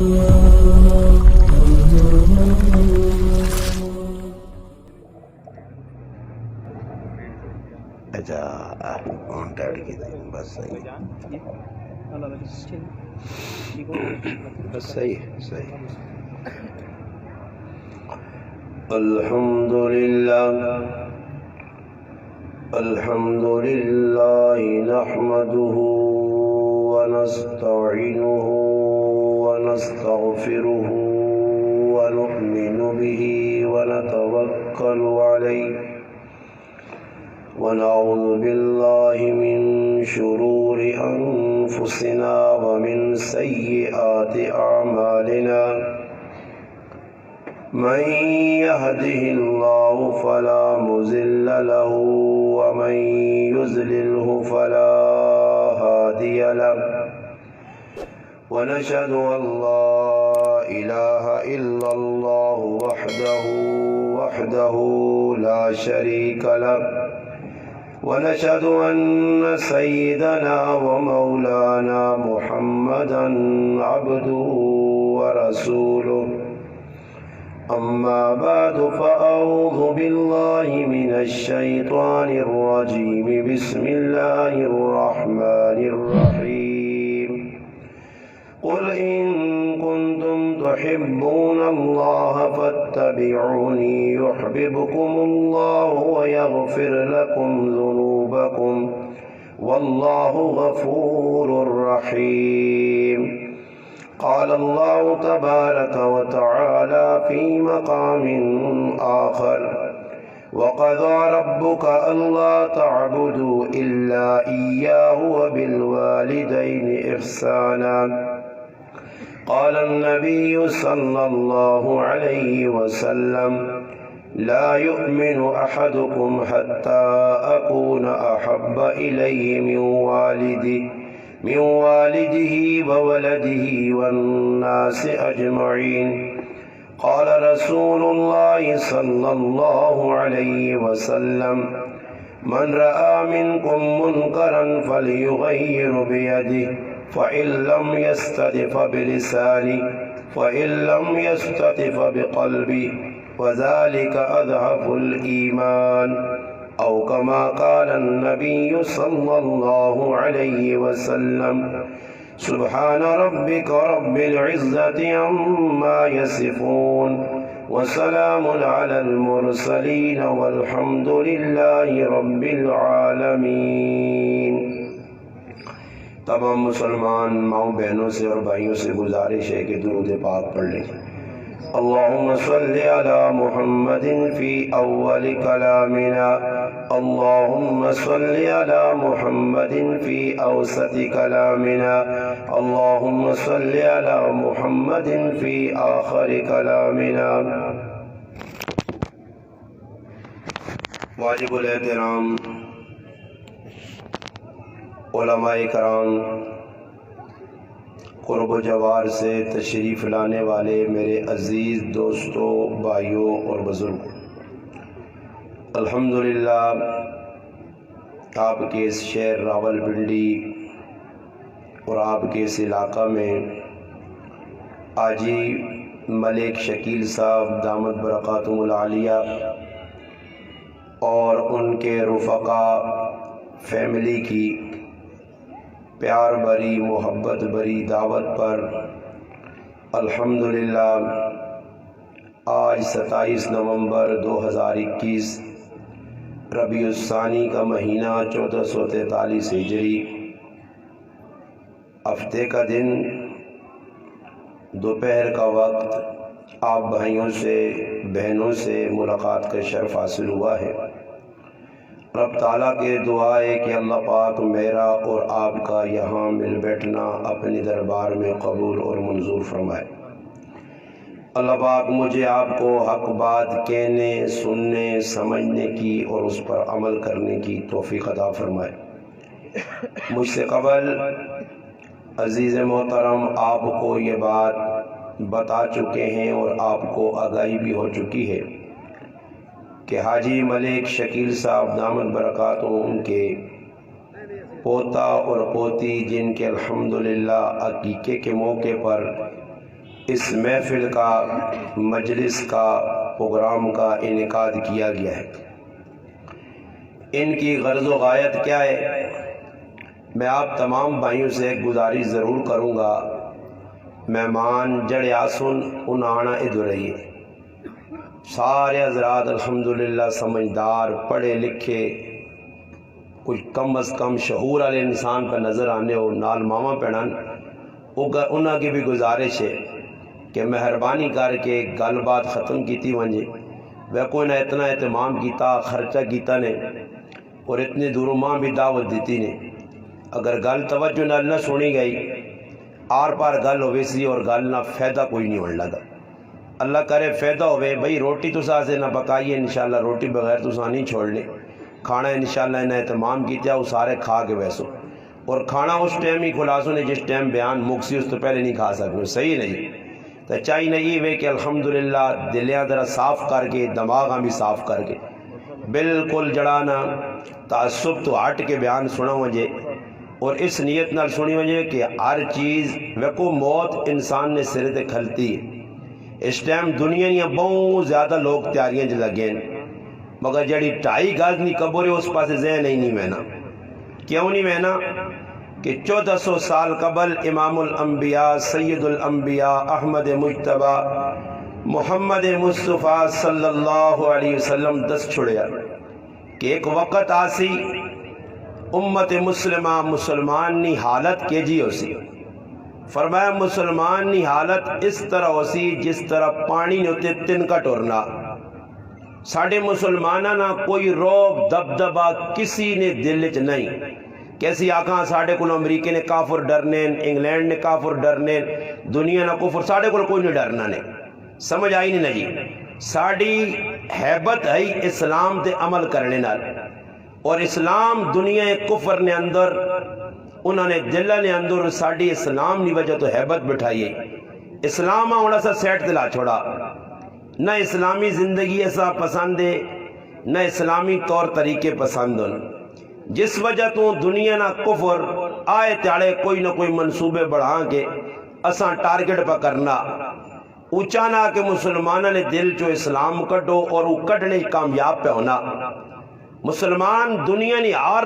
اچھا ڈیڈ کی بس صحیح بس صحیح صحیح. الحمد لله نحمده ونستعينه ونستغفره ونؤمن به ونتوكل عليه ونعوذ بالله من شرور أنفسنا ومن سيئات أعمالنا من يهده الله فلا مضل له ومن يضلله فلا هادي له ونشهد أن لا إله إلا الله وحده لا شريك له ونشهد أن سيدنا ومولانا محمدا عبده ورسوله. أما بعد فأعوذ بالله من الشيطان الرجيم. بسم الله الرحمن الرحيم. قل إن كنتم تحبون الله فاتبعوني يحببكم الله ويغفر لكم ذنوبكم والله غفور رحيم. قال الله تبارك وتعالى في مقام آخر وقضى ربك ألا تعبدوا إلا إياه وبالوالدين إحسانا. قال النبي صلى الله عليه وسلم لا يؤمن أحدكم حتى أكون أحب إليه من والده وولده والناس أجمعين. قال رسول الله صلى الله عليه وسلم من رأى منكم منكرا فليغير بيده فإن لم يستطع بلسانه فإن لم يستطع بقلبه وذلك أضعف الإيمان أو كما قال النبي صلى الله عليه وسلم. سبحان ربك رب العزة عما يصفون وسلام على المرسلين والحمد لله رب العالمين. تمام مسلمان ماؤں بہنوں سے اور بھائیوں سے گزارش ہے کہ درود پاک پڑھ لیں. اللهم صل على محمد في أول كلامنا اللهم صل على محمد في أوسط كلامنا اللهم صل على محمد في آخر كلامنا. واجب الاحترام علماء کرام، قرب و جوار سے تشریف لانے والے میرے عزیز دوستوں، بھائیوں اور بزرگوں، الحمدللہ آپ کے اس شہر راولپنڈی اور آپ کے اس علاقہ میں حاجی ملک شکیل صاحب دامت برکاتہم العالیہ اور ان کے رفقا فیملی کی پیار بری محبت بری دعوت پر الحمدللہ آج 27 نومبر 2021 ربیع الثانی کا مہینہ 1443 ہجری، ہفتے کا دن، دوپہر کا وقت آپ بھائیوں سے بہنوں سے ملاقات کا شرف حاصل ہوا ہے. رب تعالیٰ کے دعا ہے کہ اللہ پاک میرا اور آپ کا یہاں مل بیٹھنا اپنے دربار میں قبول اور منظور فرمائے. اللہ پاک مجھے آپ کو حق بات کہنے، سننے، سمجھنے کی اور اس پر عمل کرنے کی توفیق عطا فرمائے. مجھ سے قبل عزیز محترم آپ کو یہ بات بتا چکے ہیں اور آپ کو آگاہی بھی ہو چکی ہے کہ حاجی ملک شکیل صاحب دامت برکاتہم کے پوتا اور پوتی، جن کے الحمدللہ عقیقے کے موقع پر اس محفل کا مجلس کا پروگرام کا انعقاد کیا گیا ہے۔ ان کی غرض و غایت کیا ہے؟ میں آپ تمام بھائیوں سے ایک گزارش ضرور کروں گا، مہمان جڑے آسن ان آنا ادھر رہیے۔ سارے حضرات الحمدللہ سمجھدار پڑھے لکھے، کچھ کم از کم شعور والے انسان پہ نظر آنے ہو، نال ماما پڑھن، انہاں کی بھی گزارش ہے کہ مہربانی کر کے گل بات ختم کیتی ونجے۔ وہ کوئی نہ اتنا اہتمام کیتا، خرچہ کیتا نے، اور اتنی دوروں ماں بھی دعوت دیتی نے۔ اگر گل توجہ نال نہ سنی گئی، آر پار گل ہوئے سی اور گل نہ فائدہ کوئی نہیں ہونے لگا۔ اللہ کرے فائدہ ہوئے۔ بھئی روٹی تو سے نہ پکائیے، انشاءاللہ روٹی بغیر تو نہیں چھوڑ لیں۔ کھانا انشاءاللہ انہیں اہتمام کیتا، وہ سارے کھا کے ویسو، اور کھانا اس ٹائم ہی کھلاسو نے جس ٹائم بیان مکسی اس تو پہلے نہیں کھا سکتے، صحیح نہیں۔ تو چاہیے نہیں وے کہ الحمدللہ دلیاں ذرا صاف کر کے، دماغ بھی صاف کر کے، بالکل جڑانا تعصب تو ہٹ کے بیان سنا وجے، اور اس نیت نال سنی وجے کہ ہر چیز ویکو موت انسان نے سرے تے کھلتی ہے۔ اس ٹائم دنیا نیا بہت زیادہ لوگ تیاریاں چ لگے ہیں، مگر جڑی 2.5 گز نہیں قبر ہے اس پاسے ذہن نہیں مہنا۔ کیوں نہیں مہنا؟ کہ 1400 سال قبل امام الانبیاء سید الانبیاء احمد مجتبی محمد مصطفیٰ صلی اللہ علیہ وسلم دس چھڑیا کہ ایک وقت آسی امت مسلمہ مسلمان نی حالت کے جی ہو سی۔ فرمایا مسلمان نی حالت اس طرح ہو سی جس طرح پانی نے ہوتے تن کا ٹورنا۔ ساڑھے مسلمانہ نہ کوئی روب دبدبا کسی نے دل چ نہیں۔ کیسی آکھاں ساڑھے کو امریکہ نے کافر ڈرنے، انگلینڈ نے کافر ڈرنے، دنیا نہ کفر، ساڑھے کو کوئی نہیں ڈرنا نے۔ سمجھ آئی نہیں جی؟ ساڑھی حیبت ہے اسلام تے عمل کرنے نال، اور اسلام دنیا کفر نے اندر، انہوں نے دلہ نے اندر ساڑھی اسلام نی وجہ تو حیبت بٹھائیے۔ اسلام ہونا سا سیٹ دلا چھوڑا، نہ اسلامی زندگی ایسا پسند ہے، نہ اسلامی طور طریقے پسند ہیں، جس وجہ تو دنیا نہ کفر آئے تیارے کوئی نہ کوئی منصوبے بڑھا کے اساں ٹارگٹ پہ کرنا، اچانا کہ مسلمانہ نے دل چو اسلام کٹو، اور وہ کٹنے کامیاب پہ ہونا۔ مسلمان دنیا نے ہر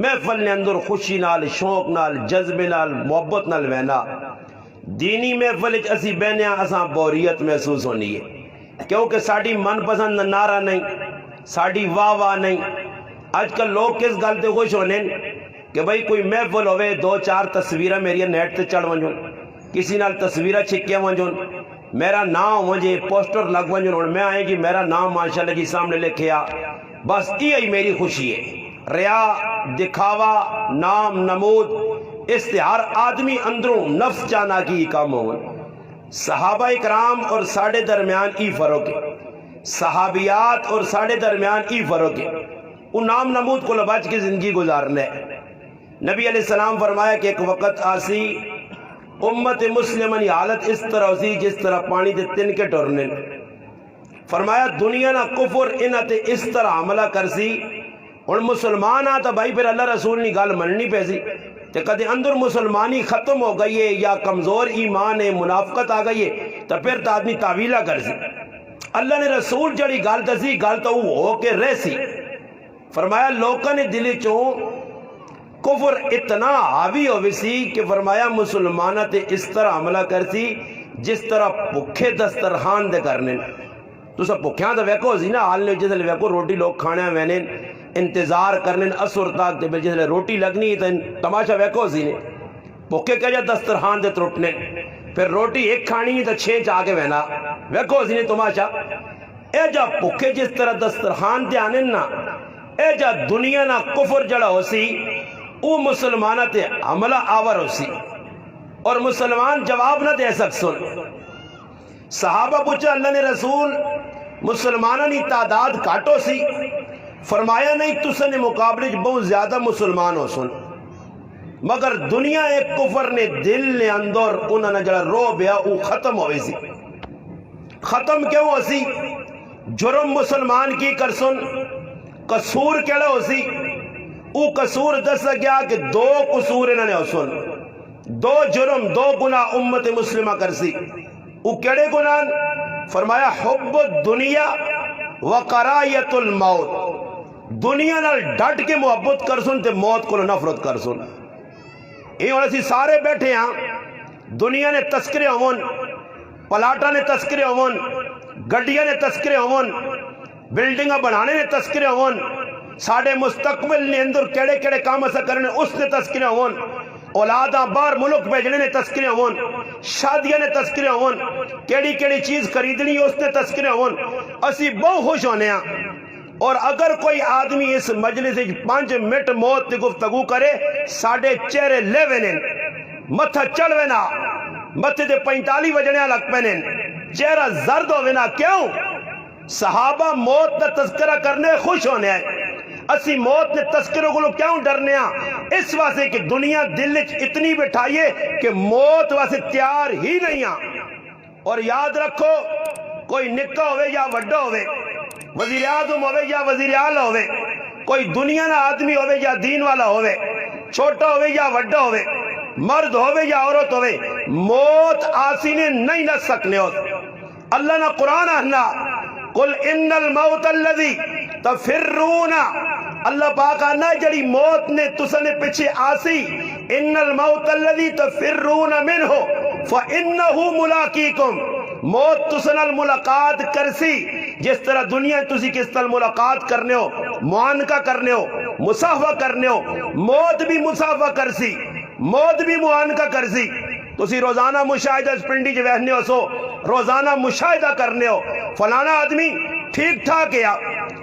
محفل نے اندر خوشی نال، شوق نال، جذبے نال، محبت نال وینا۔ دینی محفل اسی بہنے اساں بوریت محسوس ہونی ہے، کیونکہ ساڑھی من پسند نعرہ نہیں، ساڑھی واہ واہ نہیں۔ آج کل لوگ کس گل تے خوش ہونے کہ بھئی کوئی محفل ہوئے، 2-4 تصویرہ میری نیٹ تے چڑھ ونجون، کسی نال تصویرہ چھکے ونجون، میرا نام وجہ پوسٹر لگ ونجون، اور میں آئیں جی میرا نام ماشاءاللہ جی سامنے لکھیا، بس یہی میری خوشی ہے۔ ریا، دکھاوا، نام نمود، استہار آدمی اندروں نفس چانا کی کام ہوں۔ صحابہ اکرام اور ساڑھے درمیان ای فرق ہے، صحابیات اور ساڑھے درمیان ای فرق ہے۔ وہ نام نمود کو لباچ کی زندگی گزارنے۔ نبی علیہ السلام فرمایا کہ ایک وقت آسی امت مسلمانی حالت اس طرح سی جس طرح پانی دے تن کے ٹورنے۔ فرمایا دنیا نہ کفر انہ تے اس طرح عملہ کرسی، اور مسلمان آتا بھائی پھر اللہ رسول نی گال مننی پیسی، تے کدے اندر مسلمانی ختم ہو گئی ہے یا کمزور ایمان ہے، منافقت آ گئی ہے، تو پھر تا آدمی تعویلہ کرسی۔ اللہ نے رسول جڑی گال دسی گال تو وہ ہو کے رہ سی۔ فرمایا لوکاں نے دلی چوں کفر اتنا حاوی ہوئی سی کہ فرمایا مسلمانہ تے اس طرح عملہ کرسی جس طرح پکھے دسترخوان دے کرنے۔ تو سب پکھیاں تو ویکو سی نا، حال نے جسے ویکو روٹی لوگ کھانے وینے انتظار کرنے اسر تاک تے جسے روٹی لگنی تو تماشا ویکو سی نے، پکھے کہ جا دسترخوان دے ترٹنے، پھر روٹی ایک کھانی تو 6 چاہ کے وینا ویکو سی نے تماشا۔ اے جا پکھے جس طرح دسترخوان تے آنے نا، اے جا دنیا نا کفر جڑا ہو سی او مسلمانہ تے عملہ آور ہو سی، اور مسلمان جواب نہ دے سکسن۔ صحابہ پوچھا اللہ نے رسول مسلمانہ نی تعداد کاٹو سی؟ فرمایا نہیں، تسنے مقابلے بہت زیادہ مسلمان ہو سن، مگر دنیا ایک کفر نے دل نے اندر انہوں نے جڑا رو بیا او ختم ہوئی سی۔ ختم کیوں ہو سی؟ جرم مسلمان کی کر سن، قصور کیڑا ہو سی؟ او قصور دس گیا کہ 2 قصور انہوں نے ہو سن۔ دو جرم دو گناہ امت مسلمہ کرسی، او کیڑے گناہ؟ فرمایا حب الدنیا وقرایت الموت، دنیا نال ڈٹ کے محبت کرسن تے موت کو نفرت کرسن۔ یہ ہوں اسی سارے بیٹھے ہاں، دنیا نے تذکرے ہون، پلاٹا نے تذکرے ہون، گڈیاں نے تذکرے ہون، بلڈنگاں بنانے نے تذکرے ہون، ساڑے مستقبل نے اندر کیڑے کیڑے کام ایسا کرنے اس نے تذکرے ہون، اولاداں باہر ملک بھیجنے نے تذکرے ہون، شادیاں نے تذکرے ہون، کیڑی کیڑی چیز خریدنی اس نے تذکرے ہون، اسی بہت خوش ہونے ہاں۔ اور اگر کوئی آدمی اس مجلس 5 منٹ موت کی گفتگو کرے، ساڑے چہرے لے وینن، متھا چڑھ وینا، متھے دے 45 وجنے لگ پینن، چہرہ زرد ہو وینا۔ کیوں؟ صحابہ موت کا تذکرہ کرنے خوش ہونے ہیں، اسی موت نے تذکروں کو کیوں ڈرنے ہیں؟ اس واسطے کہ دنیا دل اتنی بٹھائیے کہ موت واسطے تیار ہی نہیں ہیں۔ اور یاد رکھو، کوئی نکا ہوئے یا وڈا ہوئے، وزیر اعظم ہوئے یا وزیر اعلیٰ ہوئے، کوئی دنیا نہ آدمی ہوئے یا دین والا ہوئے، چھوٹا ہوئے یا وڈا ہوئے، مرد ہوئے یا عورت ہوئے، موت آسینے نہیں نہ سکنے ہو۔ اللہ نے قرآن اہنا قل ان الموت الذی تفرون، اللہ پاک آنا جڑی موت نے تسنے پیچھے آسی، ان الموت الذی تفرون منہ فانہ ملاقیکم، موت تسنال ملاقات کرسی، جس طرح دنیا تسی کس طرح ملاقات کرنے ہو، معانقہ کرنے ہو، مصافحہ کرنے ہو، موت بھی مصافحہ کرسی، موت بھی معانقہ کرسی۔ تسی روزانہ مشاہدہ اس پنڈی جو بہنے ہو سو روزانہ مشاہدہ کرنے ہو، فلانا آدمی ٹھیک ٹھاک یا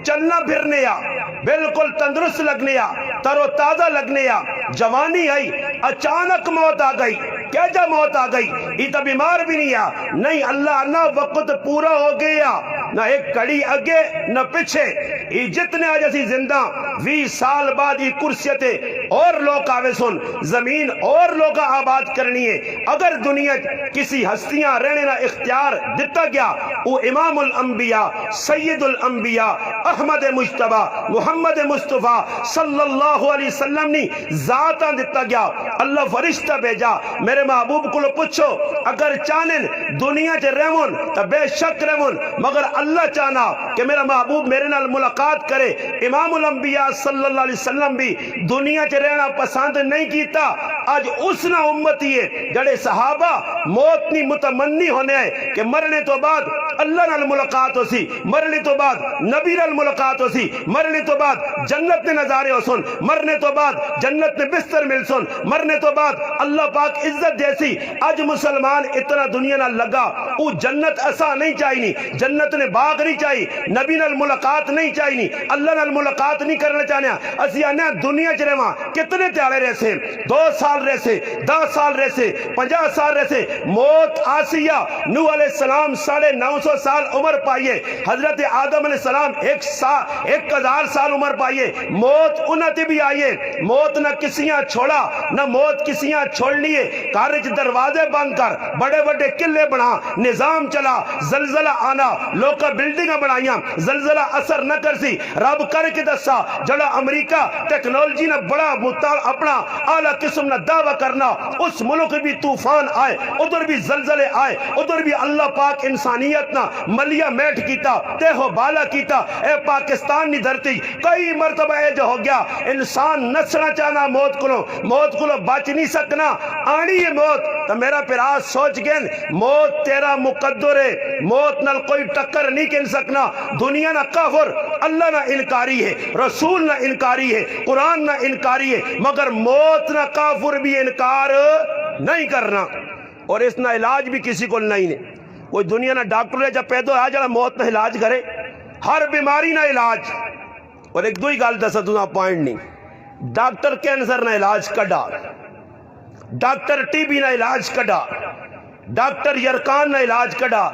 چلنا پھرنے یا بالکل تندرست لگنے یا تر و تازہ لگنے یا جوانی آئی، اچانک موت آ گئی، کیا جا موت آ گئی؟ یہ تو بیمار بھی نہیں یا نہیں، اللہ نہ وقت پورا ہو گیا، نہ ایک کڑی اگے نہ پچھے، یہ جتنے آج اسی زندہ 20 سال بعد یہ کرسیتے اور لوگ آوے سن، زمین اور لوگ آباد کرنی ہے۔ اگر دنیا کسی ہستیاں رہنے نہ اختیار دیتا گیا، وہ امام الانبیاء سید الانبیاء احمد مجتبہ محمد مصطفیٰ صلی اللہ علیہ وسلم نے ذاتاں دیتا گیا، اللہ فرشتہ بھیجا۔ میرے محبوب کو لو پوچھو، اگر چانن دنیا چ رہون تو بے شک رہون، مگر اللہ چاہنا کہ میرا محبوب میرے نال ملاقات کرے۔ امام الانبیاء صلی اللہ علیہ وسلم بھی دنیا چ رہنا پسند نہیں کیتا۔ آج اس نہ امتی ہے جڑے صحابہ موت نہیں متمنی ہونے ہیں کہ مرنے تو بعد اللہ نال ملاقات ہو سی، مرنے تو بعد نبی نال ملاقات ہو سی، مرنے تو بعد جنت نے نظارے ہو سن، مرنے تو بعد جنت نے بستر مل سن، مرنے تو بعد اللہ پاک عزت جیسی۔ آج مسلمان اتنا دنیا نال لگا، وہ جنت ایسا نہیں چاہیے، جنت نے باغ نہیں چاہیے، نبی نال ملاقات نہیں چاہیے، اللہ نال ملاقات نہیں کرنا چاہنے۔ اسی آنے دنیا چ رہواں کتنے تیارے رہ سے، 2 سال رہ سے، 10 سال رہ سے، 50 سال رہ سے، موت آسیہ نوح علیہ السلام 950 سال عمر پائیے، حضرت آدم علیہ السلام 1000 سال عمر پائیے، موت انہوں بھی آئیے، موت نہ کسیاں چھوڑا نہ موت کسیاں چھوڑ لیے، کارج دروازے بند کر، بڑے بڑے قلعے بنا، نظام چلا، زلزلہ آنا، لوکا بلڈنگاں بنائیاں، زلزلہ اثر نہ کرسی، رب کر کے دسا جڑا امریکہ ٹیکنالوجی نہ بڑا اپنا اعلیٰ قسم نہ دعویٰ کرنا، اس ملک بھی طوفان آئے، ادھر بھی زلزلے آئے، ادھر بھی اللہ پاک انسانیت نہ ملیہ میٹ کیتا، تیہو بالا کیتا۔ اے پاکستان نی دھرتی کئی مرتبہ اے جو ہو گیا، انسان نسنا چاہنا موت کو بچ نہیں سکنا، آنی ہے موت۔ تو میرا پیراز سوچ گئن، موت تیرا مقدر ہے، موت نال کوئی ٹکر نہیں کن سکنا۔ دنیا نہ کافر، اللہ نہ انکاری ہے، رسول نہ انکاری ہے، قرآن نہ انکاری ہے، مگر موت نہ کافر بھی انکار نہیں کرنا۔ اور اس نہ علاج بھی کسی کو نہیں ہے، کوئی دنیا نہ ڈاکٹر ہے جب پیدا ہوا جڑا موت نہ علاج کرے، ہر بیماری نہ علاج۔ اور ایک دوئی گال دسا تُساں پوائنٹ نہیں، ڈاکٹر کینسر نہ علاج کڈا، ڈاکٹر ٹی بی نہ علاج کڈا، ڈاکٹر یرکان نہ علاج کڈا۔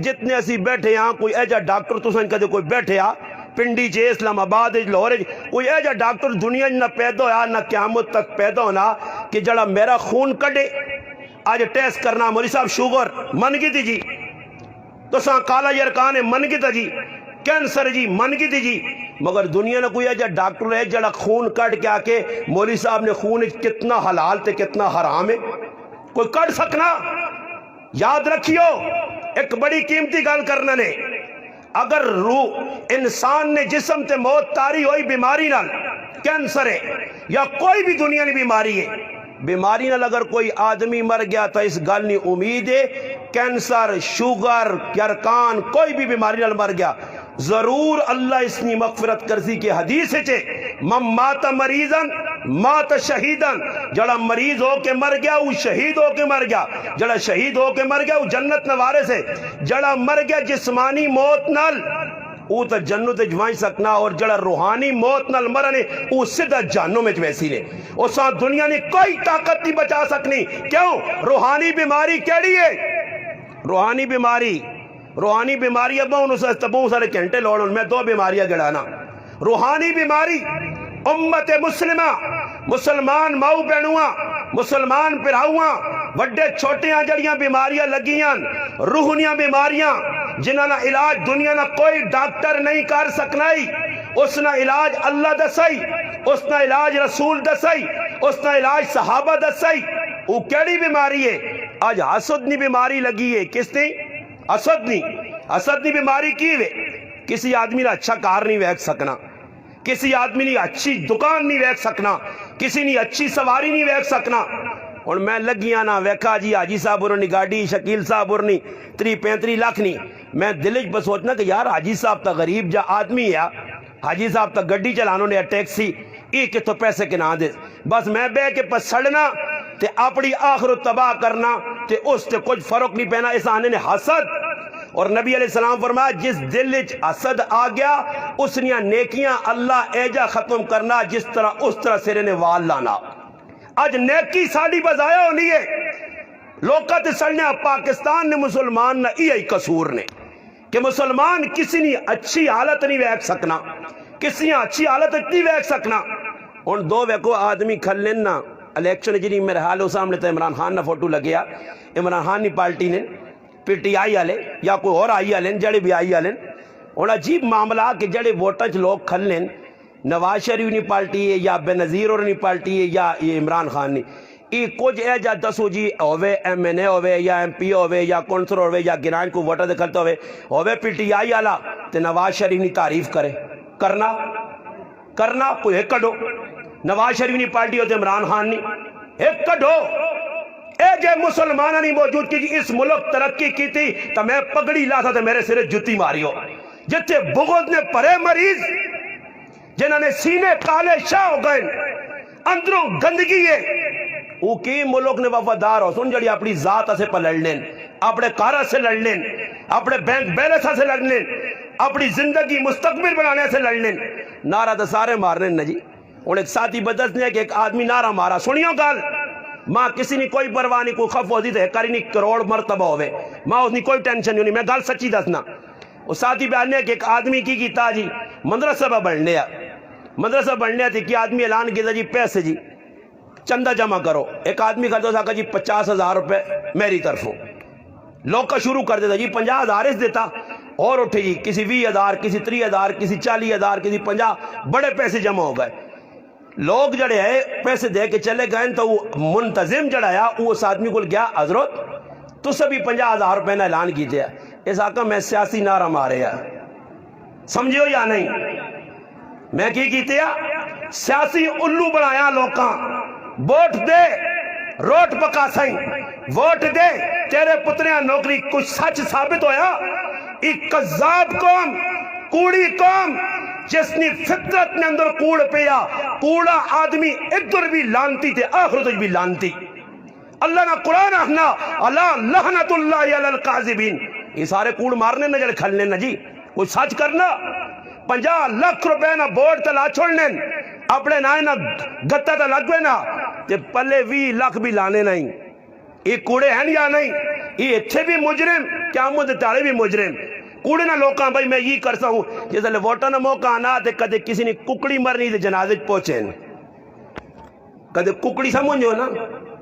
جتنے اسی بیٹھے ہاں کوئی ایجا ڈاکٹر تُساں کدے کوئی بیٹھے ہاں پنڈی چے اسلام آباد لاہور کوئی ایجا ڈاکٹر دنیا نہ پیدا ہوا نہ قیامت تک پیدا ہونا کہ جڑا میرا خون کڈے۔ آج ٹیسٹ کرنا مولی صاحب شوگر من گئی تھی جی، تو ساں کالا یرکان من گئی تھا جی، کینسر جی من گئی تھی جی، مگر دنیا نے کوئی ایجا ڈاکٹر ہے جڑا خون کٹ کے آکے مولوی صاحب نے خون کتنا حلال تے کتنا حرام ہے کوئی کٹ سکنا؟ یاد رکھیو ایک بڑی قیمتی گل کرنا نے، اگر روح انسان نے جسم تے موت تاری ہوئی بیماری نال، کینسر ہے یا کوئی بھی دنیا کی بیماری ہے، بیماری نال اگر کوئی آدمی مر گیا تو اس گل نہیں امید ہے کینسر، شوگر، یرکان کوئی بھی بیماری نال مر گیا ضرور اللہ اس نے مغفرت کرسی کہ حدیث ہے من مات مریضاً مات شہیداً، جڑا مریض ہو کے مر گیا وہ شہید ہو کے مر گیا، جڑا شہید ہو کے مر گیا وہ جنت نوارے سے، جڑا مر گیا جسمانی موت نال وہ تو جنت جوائیں سکنا، اور جڑا روحانی موت نال مرنے وہ سدھا جہنم میں ویسی نے، اس دنیا نے کوئی طاقت نہیں بچا سکنی۔ کیوں؟ روحانی بیماری کیڑی ہے؟ روحانی بیماری اب بہت سارے گھنٹے لوڑ میں دو بیماریاں گڑانا۔ روحانی بیماری امت مسلمہ، مسلمان ماؤ بہنواں، مسلمان پراؤاں وڈے چھوٹیاں جڑیاں بیماریاں لگیاں، روحانیاں بیماریاں جنہاں نا علاج دنیا نا کوئی ڈاکٹر نہیں کر سکنائی، اس نا علاج اللہ دسائی، اس نا علاج رسول دسائی، اس نا علاج صحابہ دسائی۔ وہ کیڑی بیماری ہے؟ آج حسد نی بیماری لگی ہے۔ کس نے؟ حسد نی بیماری کی ہے؟ کسی آدمی نے اچھا کار نہیں ویکھ سکنا، کسی آدمی نے اچھی دکان نہیں ویکھ سکنا، کسی نے اچھی سواری نہیں ویکھ سکنا۔ اور میں لگیاں نہ ویکھا جی حاجی صاحب ورنی گاڑی، شکیل صاحب ورنی 30-35 لاکھ نہیں، میں دلچ بس سوچنا کہ یار حاجی صاحب تا غریب جا آدمی ہے، حاجی صاحب تا گڈی چلانو نے ٹیکسی، یہ کتوں پیسے کے نہ دے، بس میں بے کے پسڑنا تے اپنی آخرت تباہ کرنا تے اس تے کچھ فرق نہیں پینا۔ اس آنے نے حسد، اور نبی علیہ السلام فرمایا جس دل وچ حسد آ گیا اس نیاں نیکیاں اللہ ایجا ختم کرنا جس طرح اس طرح سرے نے وال لانا۔ اج نیکی ساڑی بزایا ہونی ہے، لوکاں تے سڑنے پاکستان نے مسلمان نہ یہی قصور نے کہ مسلمان کسی نے اچھی حالت نہیں ویکھ سکنا، کسی نے اچھی حالت نہیں ویکھ سکنا۔ ان دو ویکو آدمی کھلن نا الیکشن جنہی میرے حال سامنے تو عمران خان نہ فوٹو لگیا، عمران خان نی پارٹی نے پی ٹی آئی والے یا کوئی اور آئی والے جڑے بھی آئی والے اور عجیب معاملہ کہ جڑے ووٹاں چ لوگ کھلن نواز شریف نی پارٹی ہے یا بے نظیر اور نی پارٹی ہے یا یہ عمران خان نی، یہ کچھ اے جا دسو جی ہوئے ایم این اے ہوئے یا ایم پی ہوئے یا کونسلر ہوئے یا گران کو ووٹر دے کھلتا ہوئے پی ٹی آئی والا تے نواز شریف نی تعریف کرے کرنا کوئی ایک کڈو، نواز شریف نی پارٹی ہوتے عمران خان نی ایک کڈو۔ اے جے مسلمانہ نہیں موجود کی جی اس ملک ترقی کی تھی تو میں پگڑی لاتا تو میرے سرے جتی ماریو، جتے بغض نے پرے مریض جنہوں نے سینے کالے شاہ ہو گئے اندروں گندگی ہے، وہ کی ملک نے وفادار ہو سن جڑی اپنی ذات سے پہ لڑنے، اپنے کارا سے لڑنے، اپنے بینک بیلنس سے لڑنے، اپنی زندگی مستقبل بنانے سے لڑنے، نعرہ تو سارے مارنے نا جی۔ اور ایک ساتھی بدس نے کہ ایک آدمی نعرہ مارا، سنیو گال ماں کسی نے کوئی پرواہ نہیں، کوئی خف ہوتی ہے کاری نہیں کروڑ مرتبہ ہوئے، ماں اس نے کوئی ٹینشن نہیں، میں گال سچی دسنا۔ وہ ساتھی بیان ہے کہ ایک آدمی کی کیتا جی مدرسہ بڑھنے تھی کہ آدمی اعلان کیتا جی پیسے جی چندہ جمع کرو، ایک آدمی کرتا تھا کہ جی 50,000 روپے میری طرفوں، لوگ کا شروع کر دیتا جی 50,000 اس دیتا اور اٹھے جی کسی 20,000 کسی 30,000 کسی 40,000 کسی 50 بڑے پیسے جمع ہو گئے، لوگ جڑے ہیں پیسے دے کے چلے گئے تو وہ منتظم جڑایا وہ اس آدمی کو گیا حضرت تو سبھی 50,000 روپے نے اعلان کی دیا، اس آقا میں سیاسی نعرہ مارے سمجھو یا نہیں، میں کی کیتے سیاسی الو بنایا لوکاں، ووٹ دے روٹ پکا سائیں، ووٹ دے تیرے پتریاں نوکری، کچھ سچ ثابت ہویا؟ ایک کذاب قوم، کوڑی قوم جس نے فطرت نے اندر کوڑ پیا، کوڑا آدمی ادھر بھی لانتی تھے آخرت بھی لانتی۔ اللہ نے قرآن احنا اللہ لعنت اللہ علی القاذبین، یہ سارے کوڑ مارنے نہ جڑے کھلنے نہ جی کوئی سچ کرنا 50 لاکھ روپے نہ بورڈ تلا چھوڑنے اپنے نائے نہ گتا تا لگوے نہ تے پلے 20 لاکھ بھی لانے نہیں، یہ کوڑے ہیں یا نہیں؟ یہ اتھے بھی مجرم قیامت تارے بھی مجرم کوڑے نہ لوکاں بھائی میں یہ کرتا ہوں جیسے لے ووٹا نہ موقع آنا تے کدے کسی نے ککڑی مرنی تے جنازے پہنچیں، کدے ککڑی سمجھو نا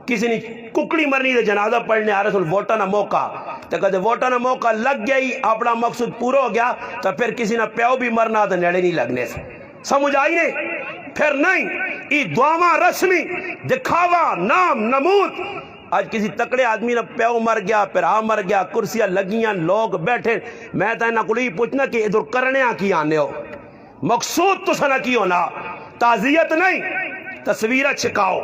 کسی نے ککڑی مرنی تے جنازہ پڑھنے آ رسول ووٹا نہ موقع تو کدے ووٹاں دا موقع لگ گیا ہی اپنا مقصد پورا ہو گیا تو پھر کسی نہ پیو بھی مرنا تو نیڑے نہیں لگنے سے سمجھ آئی نہیں پھر نہیں ای دعاواں رسمی دکھاوا نام نمود آج کسی تکڑے آدمی نہ پیو مر گیا پھر مر گیا کرسیاں لگیاں لوگ بیٹھے میں تو انہاں کو پوچھنا کہ ادھر کرنے کی آنے ہو مقصود تو سنا کی ہونا تعزیت نہیں تصویرہ چھکاؤ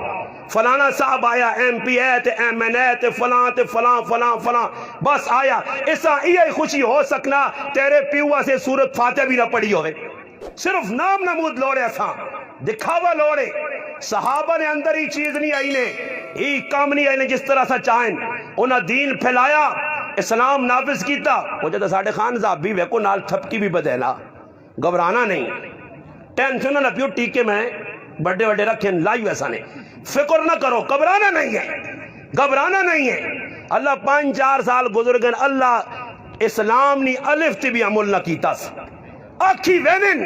فلانا صاحب آیا ایم پی ہے تے ایم این اے تے فلاں تے فلاں فلاں فلاں بس آیا اسا یہ خوشی ہو سکنا تیرے پیوا سے سورت فاتح بھی نہ پڑھی ہوئے صرف نام نمود لوڑے اساں دکھاوا لوڑے صحابہ نے اندر ہی چیز نہیں آئی نے ہی کام نہیں آئی نے جس طرح سا چاہیں انہاں دین پھیلایا اسلام نافذ کیتا وہ جدہ ساڑھے خان صاحب بھی ویکو نال تھپکی بھی بدیلا گھبرانا نہیں ٹینشن نہ پیو ٹیکے میں بڑے بڑے رکھیں لائی ویسا نہیں فکر نہ کرو گھبرانا نہیں ہے گھبرانا نہیں ہے اللہ 5-4 سال گزر گئے اللہ اسلام نی الف تی بھی عمل نہ کیتا آکھی وینن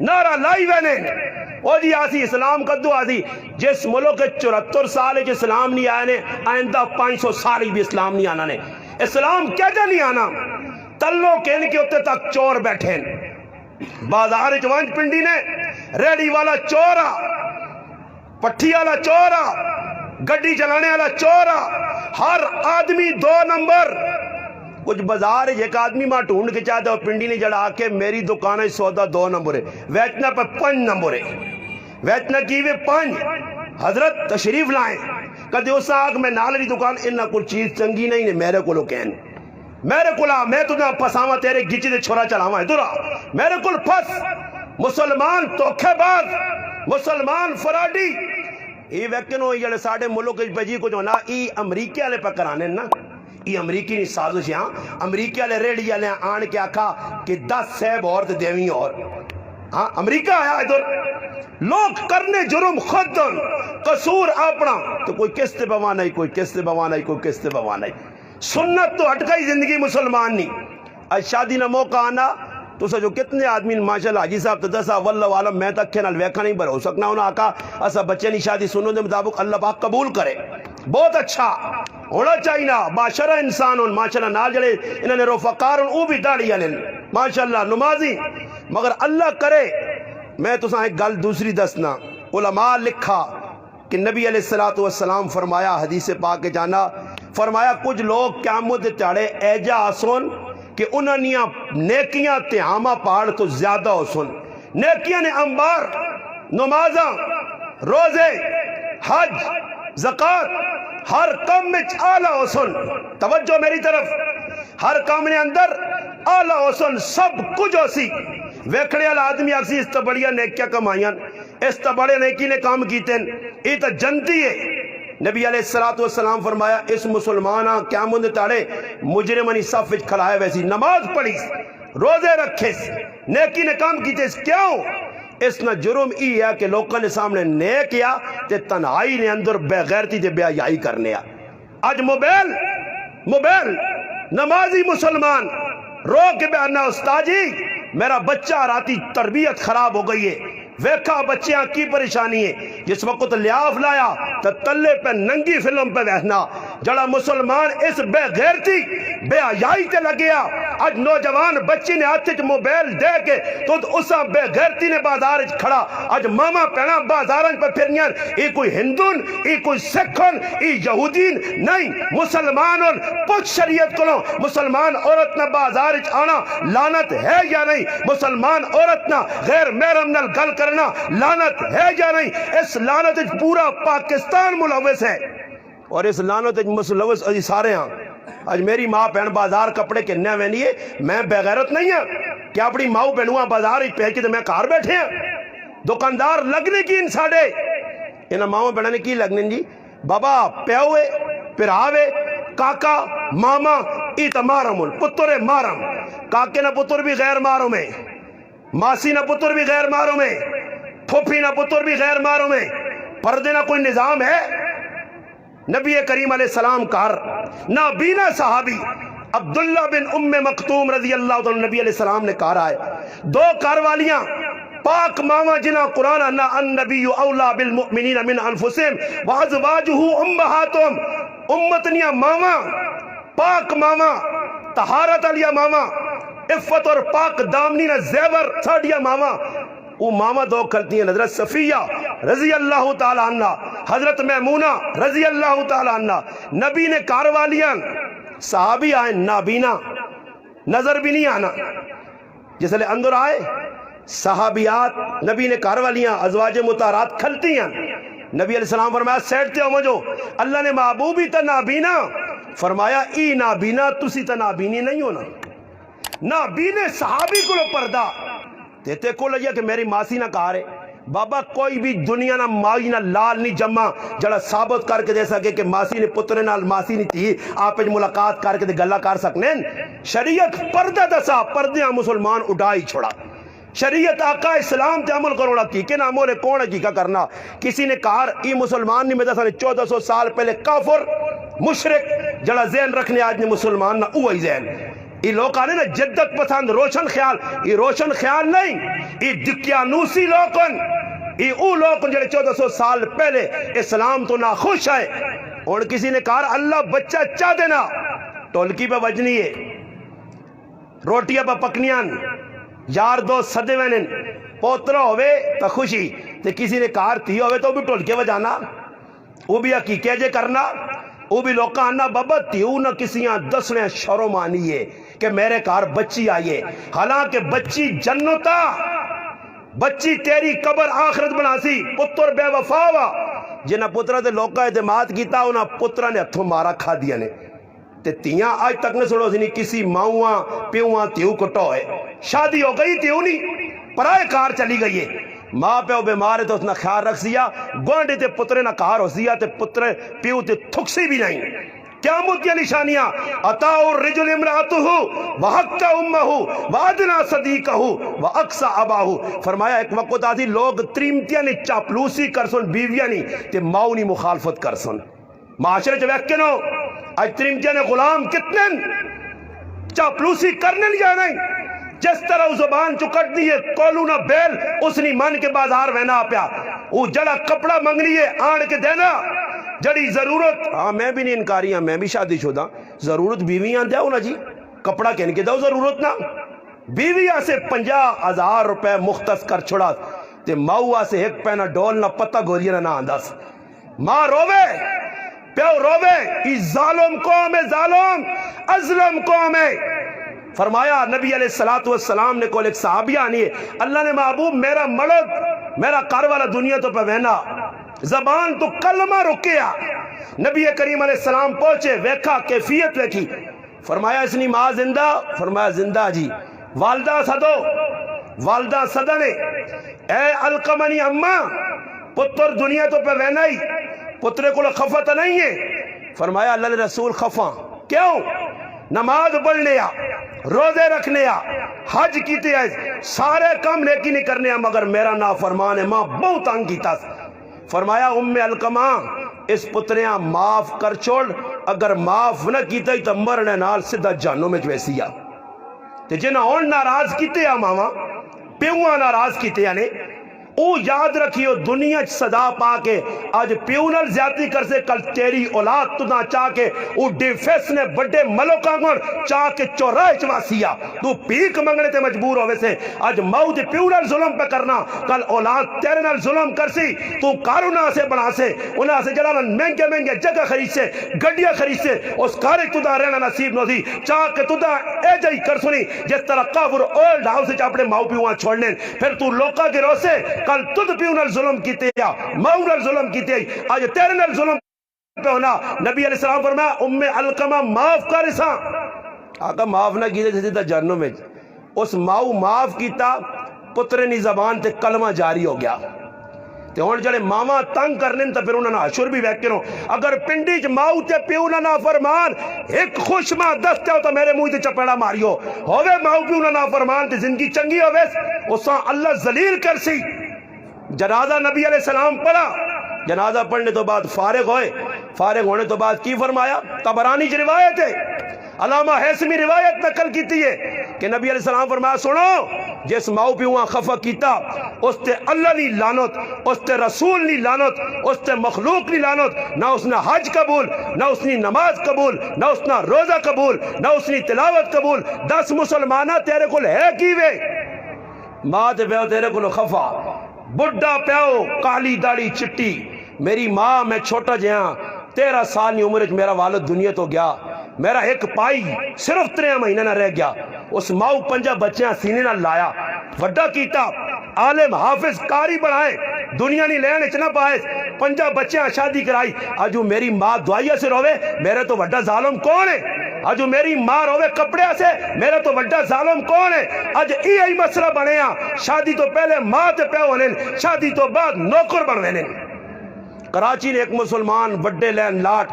نعرہ لائی وینن او جی آسی اسلام کدو آسی جس ملک کے 74 سال جو اسلام نہیں آیا نے آئندہ 500 سال بھی اسلام نہیں آنا نے اسلام کیا جا نہیں آنا تلو کہنے کے ہوتے تک چور بیٹھے بازار چوانج پنڈی نے ریڈی والا چورا پٹھی والا چورا گڈی چلانے والا چورا ہر آدمی 2 نمبر کچھ بازار ایک آدمی ماں ڈھونڈ کے چاہتا ہے پنڈی نے جڑا آکے میری دکانہ سودا 2 نمبر ہے ویچنا پر 5 نمبر ہے ویچنا کیوے 5 حضرت تشریف لائیں کدے اس آگ میں نالری دکان انہا کچھ چیز چنگی نہیں نے میرے کو لو کہن میرے کلا میں تجھے پساواں تیرے گچی دے چھوڑا چلاواں ہے درہ میرے کل پس مسلمان توکھے باز مسلمان فراڈی ای ویکنو یہ ساڑھے ملک بجی کو جو نا ای امریکی والے پہ کرانے نا ای امریکی نہیں سازش یہاں امریکی والے ریڈی والے آن کے آکھا کہ 10 سیب اور دیویں اور ہاں امریکہ آیا ادھر لوگ کرنے جرم خود قصور اپنا تو کوئی قسط بوا نہیں کوئی قسط بوا نہیں کوئی قسط بوا نہیں سنت تو ہٹ گئی زندگی مسلمان نہیں آج شادی نہ موقع آنا تو جو کتنے آدمی ماشاءاللہ حاجی صاحب تو دسا واللہ عالم میں تک نال ویکھا نہیں بھرو سکنا انہاں آقا اسا بچے نہیں شادی سنوں دے مطابق اللہ پاک قبول کرے بہت اچھا ہونا چاہیے نا باشرہ انسان ہوں ماشاءاللہ نال جڑے انہوں نے روفقار ہوں او بھی داڑھی والے ماشاءاللہ نمازی مگر اللہ کرے میں تو ایک گل دوسری دسنا علماء لکھا کہ نبی علیہ السلام فرمایا حدیث پاک کے جانا فرمایا کچھ لوگ قیامت چاڑے ایجا آسون کہ انہوں نے نیکیاں تیامہ پہاڑ تو زیادہ ہو سن نیکیاں نے انبار نمازاں روزے حج زکاة ہر کام میں آلہ ہو سن توجہ میری طرف ہر کام نے اندر آلہ ہو سن سب کچھ ہو سی ویکھنے والا آدمی اکسی اس تا بڑیا نیکیاں کمائیاں اس تا بڑے نیکی نے کام کیتے یہ تا جنتی ہے نبی علیہ السلام فرمایا اس مسلمانہ قیامت تاڑے مجرمانی صف وچ کھڑائے ویسی نماز پڑھی روزے رکھے نیکی نے کام کیتے کیوں اس نہ جرم ای ہے کہ لوگوں نے سامنے نیک یا تے تنہائی نے اندر بے غیرتی تے بے حیائی کرنے آج موبیل نمازی مسلمان رو کے بیانا استاد جی میرا بچہ راتی تربیت خراب ہو گئی ہے ویکھا بچیاں کی پریشانی ہے جس وقت لیاف لایا تو تلے پہ ننگی فلم پہ وہنا جڑا مسلمان اس بے غیرتی بے حیائی تے لگیا آج نوجوان بچی نے ہاتھ وچ موبائل دے کے تو اسا بے غیرتی نے بازار وچ کھڑا آج ماما پہنا بازاراں پہ پھرنیاں ای کوئی ہندون ای کوئی سکھن ای یہودین نہیں مسلمانوں پوچھ شریعت کو مسلمان عورت نہ بازار وچ آنا لعنت ہے یا نہیں مسلمان عورت نہ غیر محرم نال گل کرنا لعنت ہے یا نہیں اس لعنت پورا پاکستان ملوث ہے اور اس لعنت ملوث ابھی سارے ہاں آج میری ماں پہن بازار کپڑے کننے وینی ہے میں بے غیرت نہیں ہوں کیا اپنی ماں پہنوا بازار پہن کے تو میں کار بیٹھے ہیں دکاندار لگنے کی ان ساڑے انہاں ماں پہننے کی لگنے جی بابا پیوے پراوے کاکا ماما ای تا مارم پتر مارم کاکے نہ پتر بھی غیر مارو میں ماسی نہ پتر بھی غیر مارو میں پھوپھی نہ پتر بھی غیر مارو میں پردے نہ کوئی نظام ہے نبی کریم علیہ السلام کار نابینا صحابی عبداللہ بن ام مکتوم رضی اللہ عنہ نبی علیہ السلام نے کہا ہے 2 کاروالیاں پاک ماما جنا قرآن انا النبی اولا بالمؤمنین من انفسهم وازواجہ امہاتهم امتنیاں ماما پاک ماما طہارت علیہ ماما عفت اور پاک دامنی نہ زیور ساڑیا ماما وہ ماما دو کھلتی ہیں حضرت صفیہ رضی اللہ تعالی عنہ حضرت میمونہ رضی اللہ تعالی عنہ نبی نے کاروالیاں صحابی آئے نابینا نظر بھی نہیں آنا جس لئے اندر آئے صحابیات نبی نے کاروالیاں ازواج مطہرات کھلتی ہیں نبی علیہ السلام فرمایا سیٹھتے ہو مجھو اللہ نے محبوبی تا نابینا فرمایا ای نابینا تسی تا نابینی نہیں ہونا نابینے صحابی کو لو پردہ دیتے کو لگیا کہ میری ماسی نہ کہا رہے بابا کوئی بھی دنیا نہ مائی نہ لال نہیں جمع جڑا ثابت کر کے دے سکے کہ ماسی نے پتر نال ماسی نہیں تھی آپ ملاقات کر کے دے گلہ کر سکنے شریعت پردہ دسا پردیاں مسلمان اٹھائی چھوڑا شریعت آقا اسلام تے عمل کروڑا کی کہ ناموں نے کون ہے کی کا کرنا کسی نے کہا ای مسلمان نہیں میں دسا نے 1400 سال پہلے کافر مشرک جڑا ذہن رکھنے آج نے مسلمان نہ اوہی ذہن یہ لوگ آنے نا جدت پسند روشن خیال یہ روشن خیال نہیں یہ دقیانوسی لوگن یہ او لوگن جڑے 1400 سال پہلے اسلام تو نہ خوش ہے اور کسی نے کہا اللہ بچہ چاہ دینا ٹولکی پہ بجنی ہے روٹیاں پہ پکنیاں یار دو صدے وینن پوترہ ہوئے تا خوشی تے کسی نے کہا تھی ہوئے تو بھی ٹولکے بجانا وہ بھی حقیقے جے کرنا وہ بھی لوگاں آنا بابا تیو نہ کسیاں دسنے شرم آنی ہے کہ میرے کار بچی آئیے حالانکہ بچی جنتا بچی تیری قبر آخرت بنا سی پتر بے وفا ہوا جنہ پترہ دے لوگاں اعتماد کیتا انہا پترہ نے ہتھوں مارا کھا دیا نے تے تیاں آج تک نے سنو سنی کسی ماؤں پیوہاں تیو کٹو ہے شادی ہو گئی تیو نہیں پرائے کار چلی گئی ہے ماں پہ بیمار ہے تو اس نے خیال رکھ سیا گوانڈی تے پترے نہ کار ہو سیا تے پترے پیو تے تھکسی بھی نہیں قیامت کی نشانیاں اتاؤ الرجل امرأتہو وحق امہو وادنا صدیقہو واقصا اباہو فرمایا ایک وقت آتی لوگ تریمتیاں نے چاپلوسی کرسن بیویاں نہیں تے ماؤں نہیں مخالفت کرسن معاشرے جو ویکنو آج تریمتیاں نے غلام کتنے چاپلوسی کرنے نہیں جانا جس طرح وہ زبان چکٹ دی ہے کولو نہ بیل اس نے من کے بازار وینا پیا وہ جڑا کپڑا منگنی ہے آن کے دینا جڑی ضرورت ہاں میں بھی نہیں انکاری ہاں میں بھی شادی شدہ ضرورت بیویاں دیا ہونا جی کپڑا کہنے کے دو ضرورت نہ بیویاں سے 50,000 روپے مختص کر چھوڑا تے ماؤں سے ایک پینا ڈول نہ پتہ گوریاں نہ آنداز ماں روے پیو روے ای ظالم قوم ہے ظالم ازلم قوم ہے فرمایا نبی علیہ السلام نے کول ایک صحابی آنی ہے اللہ نے محبوب میرا مرد میرا کار والا دنیا تو پہ وینا زبان تو کلمہ رکیا نبی کریم علیہ السلام پہنچے ویکھا کیفیت ویکھی فرمایا اس نے ماں زندہ فرمایا زندہ جی والدہ صدو والدہ صدہ نے اے القمنی اممہ پتر دنیا تو پہ وینا ہی پترے کو خفت نہیں ہے فرمایا اللہ نے رسول خفا کیوں نماز پڑھنے یا روزے رکھنے یا حج کیتے ہیں سارے کام نیکی نہیں کرنے مگر میرا نافرمان ہے ماں بہت تنگ کیتا فرمایا ام القمہ اس پتریاں معاف کر چھوڑ اگر معاف نہ کیتا ہی تو مرنے نال سدھا جانوں میں جویسی آ تے جنہاں اور ناراض کیتے ہیں ماما پیوہاں ناراض کیتے ہیں او یاد رکھیو دنیا صدا پا کے آج پیونل زیادتی کر سے کل تیری اولاد تو نہ چاہ کے او ڈیفیس نے بڑے ملوکاں گوڑ چاہ کے چورائے چواسیا تو پیک منگنے تے مجبور ہوئے سے آج ماؤ تے پیونل ظلم پہ کرنا کل اولاد تیرے نال ظلم کر سی تو کارونا سے بنا سے انہاں سے جلانا مہنگے مہنگے جگہ خرید سے گڑیاں خرید سے اس کارے تو دا رہنا نصیب نو دی چاہ کے تو دا اے جائی کر سنی جس طرح کافر اولڈ ہاؤس سے اپنے ماؤ پیوہاں چھوڑنے پھر تو لوکا کے رو سے کل تُد پیونل ظلم کیتے یا ماؤنل ظلم کیتے آج تیرنل ظلم پہ ہونا نبی علیہ السلام فرمایا ام القمہ معاف کارساں آقا معاف نہ کیتے جیسے تا جہنم میں اس ماؤ معاف کیتا پترنی زبان تے کلمہ جاری ہو گیا تے ہون جڑے ماما تنگ کرنے تا پھر انہاں حشر بھی ویکھنو اگر پنڈی چ ماؤ تے پیونا نہ فرمان ایک خوش ماں دستے ہو تو میرے منہ تے چپیڑا ماریو ہووے ماؤ پیونا نہ فرمان تے زندگی چنگی ہووے اساں اللہ ذلیل کر سی جنازہ نبی علیہ السلام پڑھا جنازہ پڑھنے تو بعد فارغ ہوئے، فارغ ہونے تو بعد کی فرمایا؟ طبرانی کی روایت ہے، علامہ حیثمی روایت نقل کیتی ہے کہ نبی علیہ السلام فرمایا سنو جس ماؤ پیواں خفا کیتا اس تے اللہ نہیں لانت، اس تے رسول نہیں لانت، اس تے مخلوق نہیں لانت، نہ اس نے حج قبول، نہ اس نے نماز قبول، نہ اس نے روزہ قبول، نہ اس نے تلاوت قبول۔ 10 مسلمانہ تیرے کول ہے کیویں؟ ماں تے پیو تیرے کول خفا، بڑھا پیو کالی داڑھی چٹی، میری ماں میں چھوٹا جہاں 13 سال کی عمر میرا والد دنیا تو گیا، میرا ایک پائی صرف 3 مہینے نہ رہ گیا، اس ماؤ 5 بچیاں سینے نہ لایا، وڈا کیتا، عالم حافظ قاری بنائے، دنیا نہیں لین اچنا پائے، 5 بچیاں شادی کرائی، اجو میری ماں دعائیہ سے روے، میرے تو وڈا ظالم کون ہے؟ اجو میری ماں روے کپڑے سے، میرے تو وڈا ظالم کون ہے؟ اج یہی مسئلہ بنیا، شادی تو پہلے ماں تے پیو ہونے، شادی تو بعد نوکر بنوے۔ کراچی نے ایک مسلمان وڈے لین لاٹ،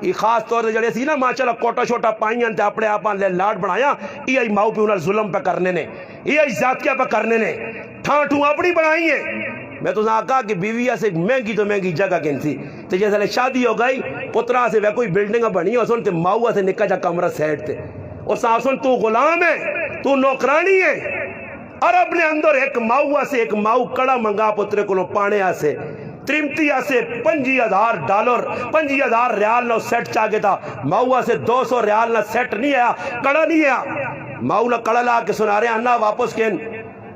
یہ خاص طور سے جڑے سی نا ماشاءاللہ کوٹا شوٹا پائیاں تے اپنے آپاں لین لاٹ بنایا، یہ ماؤ پیو نال ظلم پہ کرنے نے، یہ زیادتیاں پہ کرنے نے، ٹھاں ٹھوں اپنی بنائی ہے۔ میں تو کہا کہ بیویہ سے مہنگی تو مہنگی جگہ کن سی، تو جیسے شادی ہو گئی پترا سے وہ کوئی بلڈنگ بنی ہو سن تے ماؤ سے نکا جا کمرہ سیٹ تے، اور صاحب سن تو غلام ہے، تو نوکرانی ہے۔ عرب نے اندر ایک ماؤ سے ایک ماؤ کڑا منگا پترے کو پانے سے، ترمتی سے $50,000 $50,000 ریال نہ سیٹ چاہے تھا، ماؤ سے 200 ریال نہ سیٹ نہیں آیا، کڑا نہیں آیا، ماؤ نہ کڑا لا کے سنا رہے ہیں انہا واپس کہیں،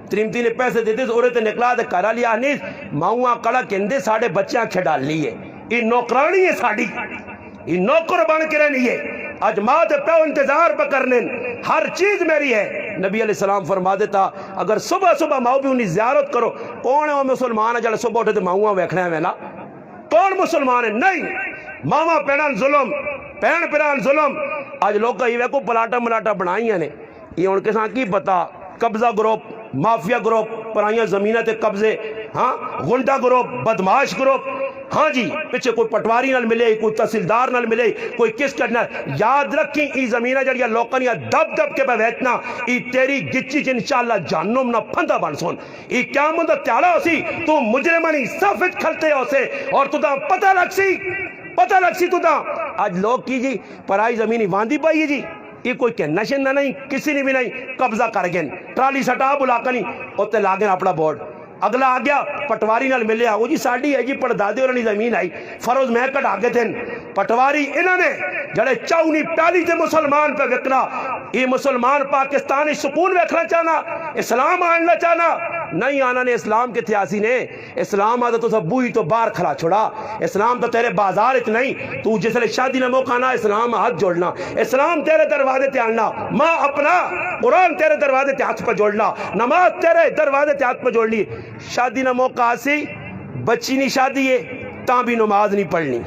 ترمتی نے پیسے دیتے تو عورت نکلا دے کرا لیا نہیں، ماؤں کڑا کہندے ساڑھے بچیاں کھڈال لیے، یہ نوکرانی ہے ساڑھی، یہ نوکر بن کے رہنی ہے، آج ماں تے پیو انتظار پہ کرنے، ہر چیز میری ہے۔ نبی علیہ السلام فرما دیتا اگر صبح صبح ماؤ بھی انہیں زیارت کرو، کون ہے وہ مسلمان ہے جڑا صبح اٹھے تو ماؤں ویکھنا ہے ویلا؟ کون مسلمان ہے؟ نہیں، ماما پیڑان ظلم، پین پیڑان ظلم۔ آج لوگ کا یہ ویکو پلاٹا ملاٹا بنائی ہیں، یہ ان کے ساتھ کی پتا، قبضہ گروپ، مافیا گروپ، پرائیاں زمینہ تے قبضے، ہاں غنڈہ گروپ، بدماش گروپ، ہاں جی پیچھے کوئی پٹواری نال ملے، کوئی تحصیلدار نال ملے، کوئی کس کرنا۔ یاد رکھیں ای زمینہ جڑیا لوکانیا دب دب کے پہ ویچنا، ای تیری گچی چ انشاءاللہ جہنم نہ پھندا بن سون، ای قیامت دا تیارا ہو سی، تو مجرمانی صفت کھلتے ہو سے، اور تو دا پتہ لگ سی تو دا۔ آج لوگ کی جی پرائی زمینی واندی پائی ہے جی، یہ کوئی کہنا شنہ نہیں، کسی نے بھی نہیں، قبضہ کر گئن، ٹرالی سٹا بلا کنی، ہوتے لاگن اپنا بورڈ، اگلا آ گیا پٹواری نال ملے وہ جی ساڑی ہے جی پڑدادے اور زمین آئی، فروز میں کٹ آگے تھے پٹواری انہوں نے جڑے چاؤنی پیالی تھے مسلمان پہ وکنا، یہ مسلمان پاکستانی سکون ویکھنا چاہنا، اسلام آننا چاہنا، نہیں آنا نے اسلام کے تھیاسی نے، اسلام آدھا تو سب بوئی تو بار کھلا چھوڑا، اسلام تو تیرے بازار ات نہیں، تو جس لئے شادی نہ موقع آنا اسلام ہاتھ جوڑنا، اسلام تیرے دروازے تے آننا، ماں اپنا قرآن تیرے دروازے تے ہاتھ پہ جوڑنا، نماز تیرے دروازے تے ہاتھ پہ جوڑ لی، شادی نہ موقع آسی، بچی نہیں شادی ہے تاں بھی نماز نہیں پڑھنی،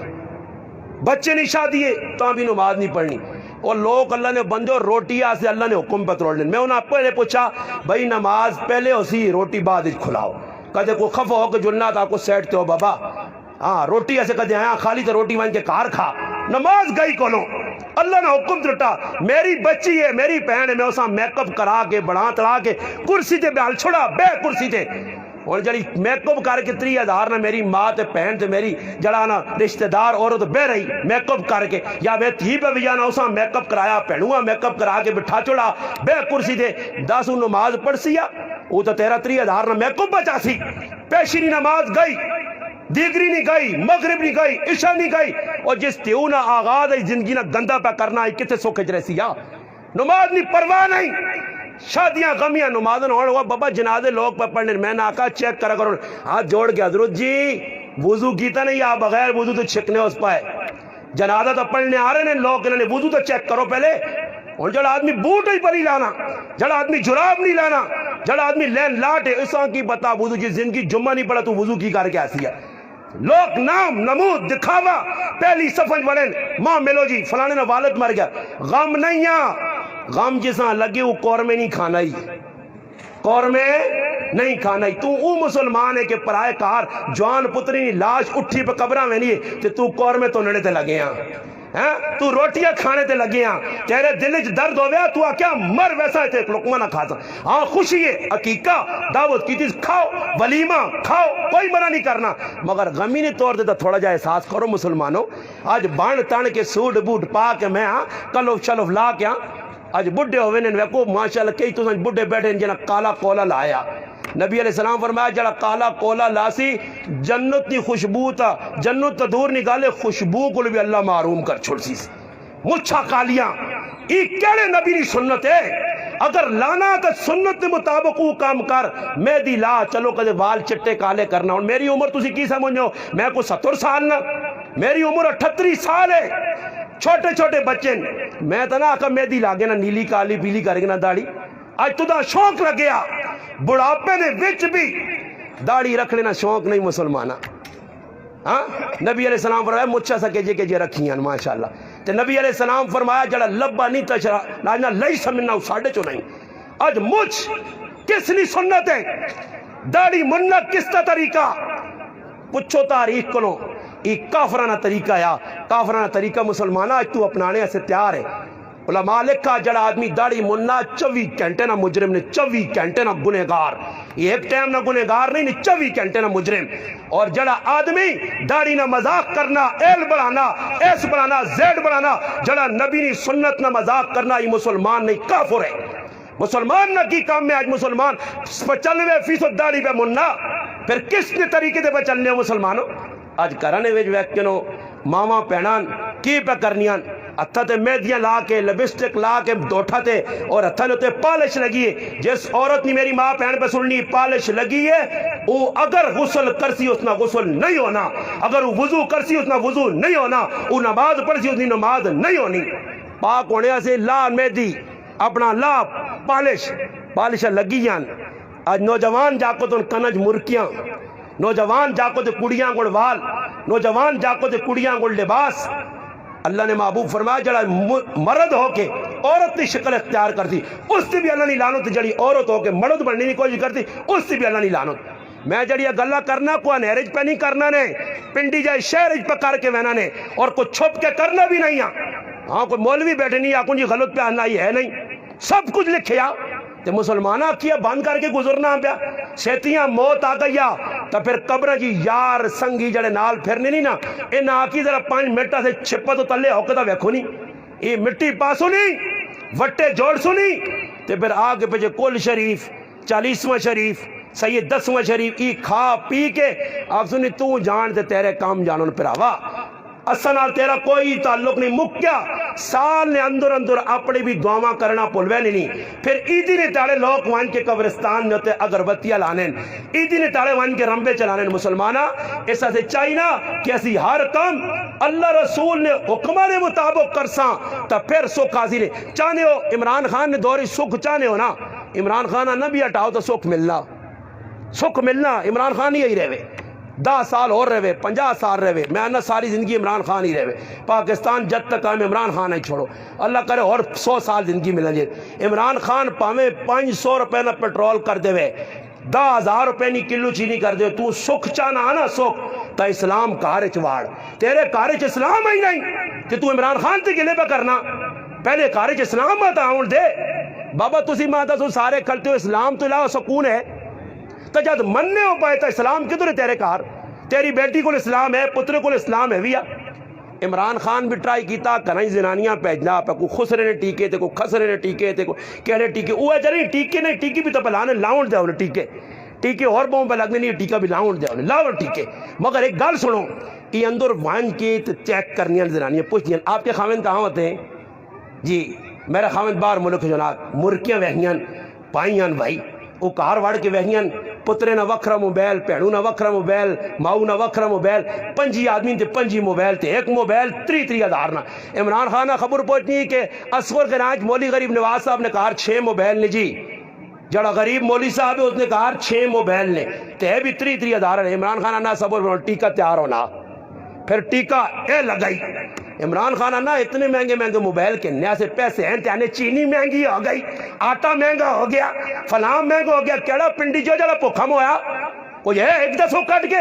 بچے نہیں شادی ہے تاں بھی نماز نہیں پڑھنی، اور لوگ اللہ نے بندے اور روٹی آسے اللہ نے حکم پتروڑ لیں۔ میں انہاں پہلے پوچھا بھائی نماز پہلے ہو سی روٹی بعد کھلاؤ، کدے کو خفا ہو کے جلنا تھا کو سیٹتے ہو بابا، ہاں روٹی ایسے کدے آیا خالی تو روٹی وائن کے کار کھا، نماز گئی کونوں، اللہ نے حکم ترٹا، میری بچی ہے میری بہن ہے، میں اساں میک اپ کرا کے بڑھا تڑا کے کرسی تے بیال چھوڑا بے کرسی تے، اور جڑی میک اپ کر کے 30,000 نہ میری ماں تے بہن تے میری جڑا نا رشتہ دار عورت بہ رہی میک اپ کر کے، یا میں تھی پہ بھی جانا اساں میک اپ کرایا پہنوا میک اپ کرا کے بٹھا چھوڑا بے کرسی تے 10 نماز پڑھ سیا، وہ تو 30,000 نہ میک اپ بچا سی، پیشری نماز گئی، دیگری نہیں گئی، مغرب نہیں گئی، عشاء نہیں گئی، اور جس تیوں نہ آغاز ہے زندگی نہ گندہ پہ کرنا ہے کتے سو کھج رہی یا نماز نہیں پرواہ نہیں، شادیاں غمیاں نمازن ہونے ہوا بابا جنازے لوگ پہ پڑھنے، میں نے آقا چیک کرا کرو، ہاتھ جوڑ کے حضرت جی وضو کیتا نہیں یا بغیر وضو تو چھکنے اس پائے، جنازہ تو پڑھنے آ رہے ہیں لوگ، انہوں نے وضو تو چیک کرو پہلے، اور جڑا آدمی بوٹ ہی پر ہی لانا، جڑا آدمی جراب نہیں لانا، جڑا آدمی لین لاٹ ہے اساں کی بتا وضو جی زندگی جمعہ نہیں پڑھا تو وضو کی کر کے آسی ہے، لوگ نام نمود دکھاوا پہلی صفحہ بڑھیں ماں ملو جی فلانے نہ والد مر گیا، غم نہیں غم جساں لگے وہ قورمے نہیں کھانا ہی، قورمے نہیں کھانا ہی، تو او مسلمان ہے کہ پرائے کار جوان پتری لاش اٹھی پہ قبرہ میں نہیں ہے تو قورمے تو نڑے تے لگے ہیں، تو روٹیاں کھانے تے لگے ہاں تیرے دل وچ درد ہویا تو کیا مر ویسا ہے تے لقمہ نہ کھا سا ہاں خوشی ہے عقیقہ دعوت کی تھی کھاؤ ولیمہ کھاؤ کوئی منع نہیں کرنا مگر غمینے طور تے تھوڑا جا احساس کرو مسلمانوں آج بان تان کے سوٹ بوٹ پا کے میں ہاں کلو شلف لا کے ہاں آج بڈھے ہوئے نے ویکو ماشاءاللہ کئی تو بڈھے بیٹھے جنہ کالا کولا لایا نبی علیہ السلام فرمایا جڑا کالا کولا لاسی جنت دی خوشبو تا جنت تا دور نکالے خوشبو کو بھی اللہ معروم کر چھوڑ سی مچھا کالیاں ای کیڑے نبی دی سنت ہے اگر لانا تو سنت دے مطابق وہ کام کر میں دی لا چلو کدے وال چٹے کالے کرنا اور میری عمر تسی کی سمجھو میں کو 70 سال نہ میری عمر 38 سال ہے چھوٹے چھوٹے بچے میں تو نہ آکا میں دی لاگے نا نیلی کالی پیلی کرے نا داڑھی آج تو دا شوق لگیا بڑھاپے نے وچ بھی داڑھی رکھ لینا شوق نہیں مسلمانہ ہاں نبی علیہ السلام فرمایا مچھا سکے جے رکھیاں ماشاءاللہ تے نبی علیہ السلام فرمایا جڑا لبا نہیں تشرا لاجنا لئی سمنا ساڑھے چو نہیں آج مجھ کس نہیں سنت ہے داڑھی منہ کس تا طریقہ پچھو تاریخ کنو ایک کافرانہ طریقہ یا کافرانہ طریقہ مسلمانہ آج تو اپنانے سے تیار ہے علماء لکھا جڑا آدمی داڑھی مننا 24 گھنٹے نہ مجرم نے 24 گھنٹے نہ گنہگار یہ ایک ٹائم نہ گنہگار نہیں 24 گھنٹے نہ مجرم اور جڑا آدمی داڑھی نہ مذاق کرنا ایل بڑھانا ایس بڑھانا زیڈ بڑھانا جڑا نبی نے سنت نہ مذاق کرنا یہ مسلمان نہیں کافر ہے مسلمان نہ کی کام میں آج مسلمان 95% داڑھی پہ مننا پھر کس نے طریقے دے پہ چلنے ہو مسلمانوں آج کرانے ویج ویکنو ماما پہنان کی پہ کرنیاں اتھا تے میدیاں لا کے لبسٹک لا کے دوٹھا تے اور اتھا نے تے پالش لگی ہے جس عورت نے میری ماں پہن پہ سننی پالش لگی ہے وہ اگر غسل کرسی اس نہ غسل نہیں ہونا اگر وہ وضو کرسی اس نہ وضو نہیں ہونا وہ نماز پڑھسی اس نہ نماز نہیں ہونی پاک ہونے سے لا میدی اپنا لا پالش لگی جان آج نوجوان جا کو تو کنج مرکیاں نوجوان جا کو تے کڑیاں گڑ وال نوجوان جا کو تے کڑیاں گڑ لباس اللہ نے محبوب فرمایا جڑا مرد ہو کے عورت کی شکل اختیار کرتی اس سے بھی اللہ نہیں لانت جڑی عورت ہو کے مرد بننے کی کوشش کرتی اس سے بھی اللہ نہیں لانت میں جڑی گلا کرنا کوئی انہیرج پہ نہیں کرنا نے پنڈی جائے شہرج پہ کر کے وینا نے اور کوئی چھپ کے کرنا بھی نہیں ہاں کوئی مولوی بیٹھے نہیں آکوں جی غلط پہ آنا ہی ہے نہیں سب کچھ لکھیا تے مسلمانہ کیا بند کر کے گزرنا پیا سیتیاں موت آ گیا تو پھر قبر جی یار سنگی جڑے نال پھرنے نہیں نا اے نا کی ذرا 5 منٹا سے چھپا تو تلے ہوکتا ویکھو نہیں یہ مٹی پاسو نہیں وٹے جوڑ سنی تے پھر آگے پیچھے کل شریف 40واں شریف سید 10واں شریف ای کھا پی کے آپ سنی تو جان تے تیرے کام جانون پر آوا اسنال تیرا کوئی تعلق نہیں مکیا سال نے اندر اپنے بھی دعاواں کرنا پلوے نہیں پھر عیدی نے تاڑے لوگ وان کے قبرستان میں ہوتے اگربتیاں لانے عیدی نے تاڑے وان کے رمبے چلانے مسلمانہ ایسا سے چاہینا کہ ایسی ہر کام اللہ رسول نے حکمہ نے مطابق کرساں تا پھر سکھ حاضر ہے چاہنے ہو عمران خان نے دوری سکھ چاہنے ہو نا عمران خان نہ بھی ہٹاؤ تو سکھ ملنا عمران خان یہی رہے 10 سال اور رہے 50 سال رہے میں نہ ساری زندگی عمران خان ہی رہے پاکستان جب تک ہم عمران خان ہی چھوڑو اللہ کرے اور 100 سال زندگی ملیں جائے عمران خان پاویں 500 روپے نہ پیٹرول کر دے 10,000 روپے نی کلو چینی کر دے تو سکھ چانا آنا سکھ تا اسلام کارچ واڑ تیرے کارچ اسلام ہی نہیں کہ تو عمران خان تے گلے پہ کرنا پہلے کارچ اسلام آتا آؤن دے بابا تسی ماتا سو سارے کھلتے ہو اسلام تو علاوہ سکون ہے تو جب مننے ہو پائے تو اسلام کدھر ہے تیرے کار تیری بیٹی کو اسلام ہے پتر کو اسلام ہے ویا عمران خان بھی ٹرائی کیتا کنائی زنانیاں پیجنا پہ کوئی خسرے نے ٹیکے تھے کوئی خسرے نے ٹیکے تھے کوئی کہڑے ٹیکے وہ ہے جنہیں ٹیکے نہیں ٹیکے بھی تو پہ لانے لاؤنڈ دے انہیں ٹیکے اور بہوں پہ لگنے نہیں ٹیکہ بھی لاؤنڈ دے انہیں لاؤنڈ ٹیکے مگر ایک گال سنو یہ اندر وان کی چیک کرنی زنانیاں پوچھنی آپ کے خاوند کہاں ہوتے ہیں جی میرا خاوند باہر ملک جناب مرکیاں وہیاں پائیاں بھائی وہ کار وڑ کے وہیاں پترے نہ وکھرا موبائل پیڑو نہ وکھرا موبائل ماؤ نہ وکھرا موبائل 5 آدمی تے 5 موبائل تے ایک موبائل 3,000 نہ عمران خان خبر پہنچنی کہ اصغر گناج مولی غریب نواز صاحب نے کہا 6 موبائل نے جی جڑا غریب مولی صاحب ہے اس نے کہا 6 موبائل نے تے بھی 3,000 ہے عمران خان نہ صبر ٹیکہ تیار ہونا پھر ٹیکہ اے لگائی عمران خان نہ اتنے مہنگے موبائل کے نیا سے پیسے ہیں تیانے چینی مہنگی ہو گئی آٹا مہنگا ہو گیا فلاں مہنگا ہو گیا کیڑا پنڈی جو جڑا پوکھم ہویا کوئی ہے 1 دسو کٹ کے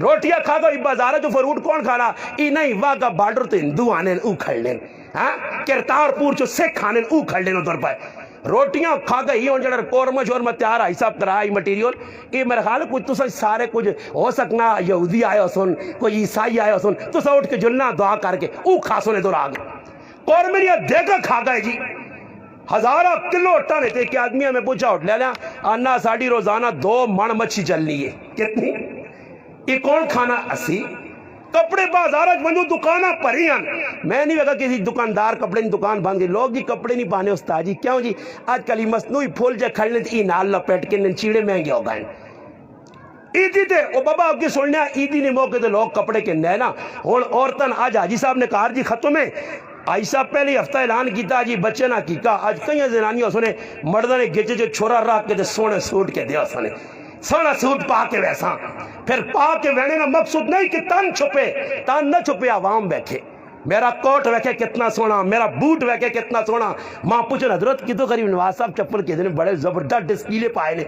روٹیاں کھا گئی بازار جو فروٹ کون کھانا ای نہیں واگا بارڈر تو ہندو آنے او کھڑ لین ہاں کرتارپور جو سکھ آنے او کھڑ لین ادھر پہ روٹیاں کھا گئی ہوں جڑا قورمہ شورمہ تیار آئی صاحب کرائی مٹیریل یہ میرے خیال کچھ تو سارے کچھ ہو سکنا یہودی آئے ہو سن کوئی عیسائی آئے ہو سن تو سا اٹھ کے جلنا دعا کر کے او کھا سنے دور آگے قورمہ لیا دیکھا کھا گئے جی ہزارہ کلو اٹھا لیتے کہ آدمیاں میں پوچھا اٹھ لے لیا آنا ساڑھی روزانہ 2 من مچھی چلنی ہے کتنی یہ کون کھانا اسی کپڑے بازارج بنجو دکانہ پری ہیں میں نہیں ویگا کسی دکاندار کپڑے نہیں دکان بند گئے لوگ جی کپڑے نہیں پانے استاد جی کیوں جی آج کل ہی مصنوعی پھول جے کھڑنے تھی نال لپیٹ کے چیڑے مہنگے ہو گئے عیدی تھے او بابا آپ کی سننے عیدی نے موقع تھے لوگ کپڑے کے نینا اور عورتن آج حاجی صاحب نے کہا جی ختم ہے آئی صاحب پہلے ہفتہ اعلان کیتا جی بچے نہ کیکا آج کئی زنانیوں سنے مردنے گچے جو چھوڑا رکھ کے سونے سوٹ کے دیا سنے سونا سوٹ پا کے ویسا پھر پا کے وینے نا مقصود نہیں کہ تن چھپے تن نہ چھپے عوام بیٹھے میرا کوٹ ویکھے کتنا سونا میرا بوٹ ویکھے کتنا سونا ماں پوچھن حضرت کی تو غریب نواز صاحب چپل کے دن بڑے زبردست ڈسکیلے پائے نے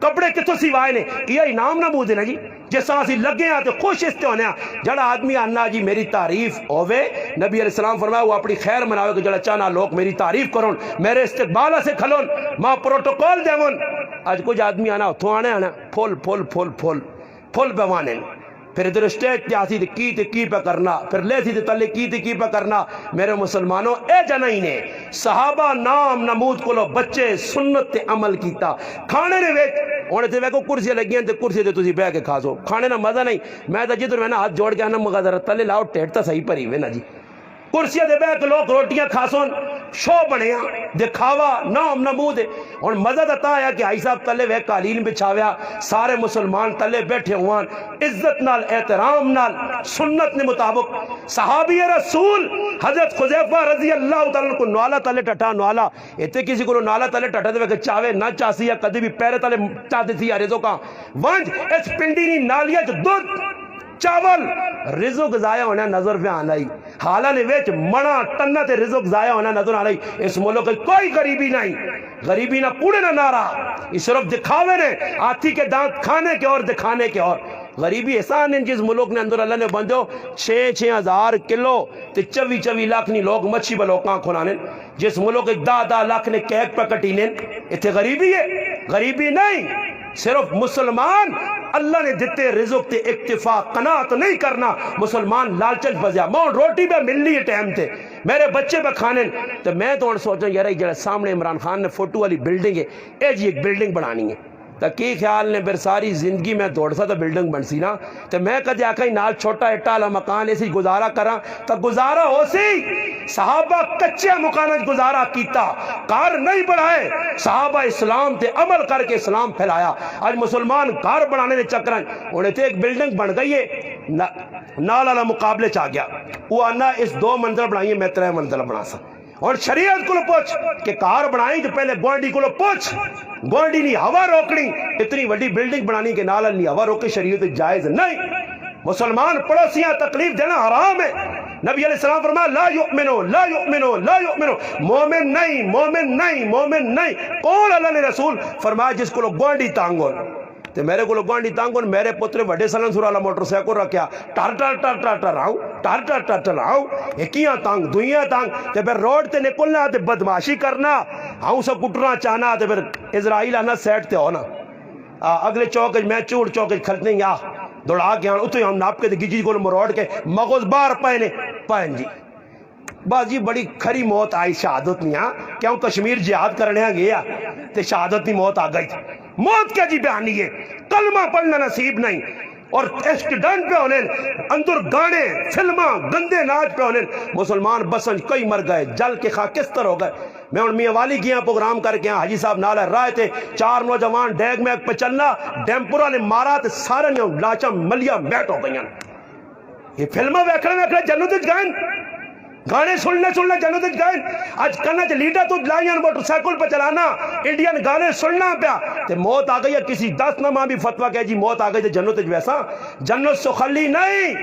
کپڑے کتوں سیوائے نے یہ انعام نہ بودے نا جی جس طرح سی لگے ہیں تو خوش اس تے ہونے ہیں جڑا آدمی آنا جی میری تعریف ہوئے نبی علیہ السلام فرمایا وہ اپنی خیر مناوے کہ جڑا چاہنا لوگ میری تعریف کرون میرے استقبالہ سے کھلون ماں پروٹوکول دیون آج کچھ آدمی آنا تو آنے آنا پھول پیوانے پھر ادھر اسٹیج آتی تھی کی پہ کرنا پھر لے تھی تلے کی پہ کرنا میرے مسلمانوں اے جنہی نے صحابہ نام نمود کو لو بچے سنت تے عمل کیتا کھانے نے ویک ہونے تھے ویکو کرسی لگی ہیں تے کرسی تے تسی بے کے کھا سو کھانے نا مزہ نہیں میں تا جدر میں نا ہاتھ جوڑ کے آنا مغادر تلے لاؤ ٹیٹ تا صحیح پری ہوئے نا جی کرسی دے بے کے لوگ روٹیاں کھا سون شو بنے ہیں دکھاوا نام نمود اور مزہ تا ہے کہ آئی صاحب تلے وے قالین بچھاویا سارے مسلمان تلے بیٹھے ہوان عزت نال احترام نال سنت نے مطابق صحابی رسول حضرت حذیفہ رضی اللہ تعالیٰ کو نوالا تلے ٹٹا نوالا اتے کسی کو نوالا تلے ٹٹا دے کہ چاوے نہ چاسی یا کدی بھی پیرے تلے چاہتے تھی یا رزو کا ونج اس پنڈی نی نالیا جو دودھ چاول رزق ضائع ہونا نظر پہ آنا ہی حالہ نے ویچ منا ٹنہ تے رزق ضائع ہونا نظر آنا ہی اس ملک کوئی غریبی نہیں غریبی نہ پوڑے نہ نارا اس صرف دکھاوے نے آتی کے دانت کھانے کے اور دکھانے کے اور غریبی احسان ان جس ملک نے اندر اللہ نے بندھو 6,000 کلو تے 24 لاکھ نی لوگ مچھی بلوکاں کھولانے جس ملک 10 لاکھ نے کیک پہ کٹینے اتھے غریبی ہے غریبی نہیں صرف مسلمان اللہ نے دیتے رزق تے اکتفا قناعت نہیں کرنا مسلمان لالچل بزیا مون روٹی پہ ملنی ہے ٹائم تے میرے بچے پہ کھانے تو میں تو ان سوچا یار جڑا سامنے عمران خان نے فوٹو والی بلڈنگ ہے اے جی ایک بلڈنگ بنانی ہے تو کی خیال نے پھر ساری زندگی میں دوڑ سا تو بلڈنگ بن سی نا تو میں کدی آکھائی نال چھوٹا اٹا والا مکان ایسی گزارا کرا تو گزارا ہو سی صحابہ کچے مکان گزارا کیتا کار نہیں بڑھائے صحابہ اسلام تے عمل کر کے اسلام پھیلایا آج مسلمان کار بڑھانے نے چکرن انہیں تے ایک بلڈنگ بن گئی ہے نال والا مقابلے چاہ گیا وہ آنا اس 2 منزل بنائیے میں 3 منزل بنا سا اور شریعت کو لو پوچھ کہ کار بنائیں تو پہلے گوانڈی کو لو پوچھ گوانڈی نہیں ہوا روکنی اتنی وڈی بلڈنگ بنانی کہ نال نہیں ہوا روکے شریعت جائز نہیں مسلمان پڑوسیاں تکلیف دینا حرام ہے نبی علیہ السلام فرمایا لا یؤمنو مومن نہیں کون اللہ نے رسول فرمایا جس کو لو گوانڈی تانگون تے میرے کو گوانڈی تانگون میرے پترے وڈے سلن سورا والا موٹر سائیکل رکھیا ٹر آؤں ایکیاں تانگ دویاں تانگ تے پھر روڈ تے نکلنا تے بدماشی کرنا ہاؤں سا کٹنا چاہنا تے پھر اسرائیل آنا سیٹ تے ہونا اگلے چوک میں چوڑ چوک کھلتے ہیں یا دوڑا کے آن اتو ہم ناپ کے گجی کو مروڑ کے مغز بار پائن جی بس جی بڑی کھری موت آئی شہادت نہیں ہاں کیوں کشمیر جہاد کرنے گیا تے شہادت نہیں موت آ گئی تھی موت کیا جی بیانی ہے کلمہ پڑھنا نصیب نہیں اور ایکسیڈنٹ پہ ہونے اندر گانے فلماں گندے ناچ پہ ہونے مسلمان بسنج کئی مر گئے جل کے خاکستر ہو گئے میں ان میاں والی گیا پروگرام کر کے حاجی صاحب نال رائے تھے 4 نوجوان ڈیگ میں پہ چلنا ڈیمپورا نے مارا تے سارے نے لاچا ملیا میٹ ہو گئی یہ فلمہ ویکھنے جنت گئے گانے سننے جنت گئے آج کرنا چا لیڈا تو لائیاں موٹر سائیکل پہ چلانا انڈین گانے سننا پیا تے موت آ گئی ہے کسی 10 نماں بھی فتوہ کہے جی موت آ گئی تے جنت ویسا جنت سخلی نہیں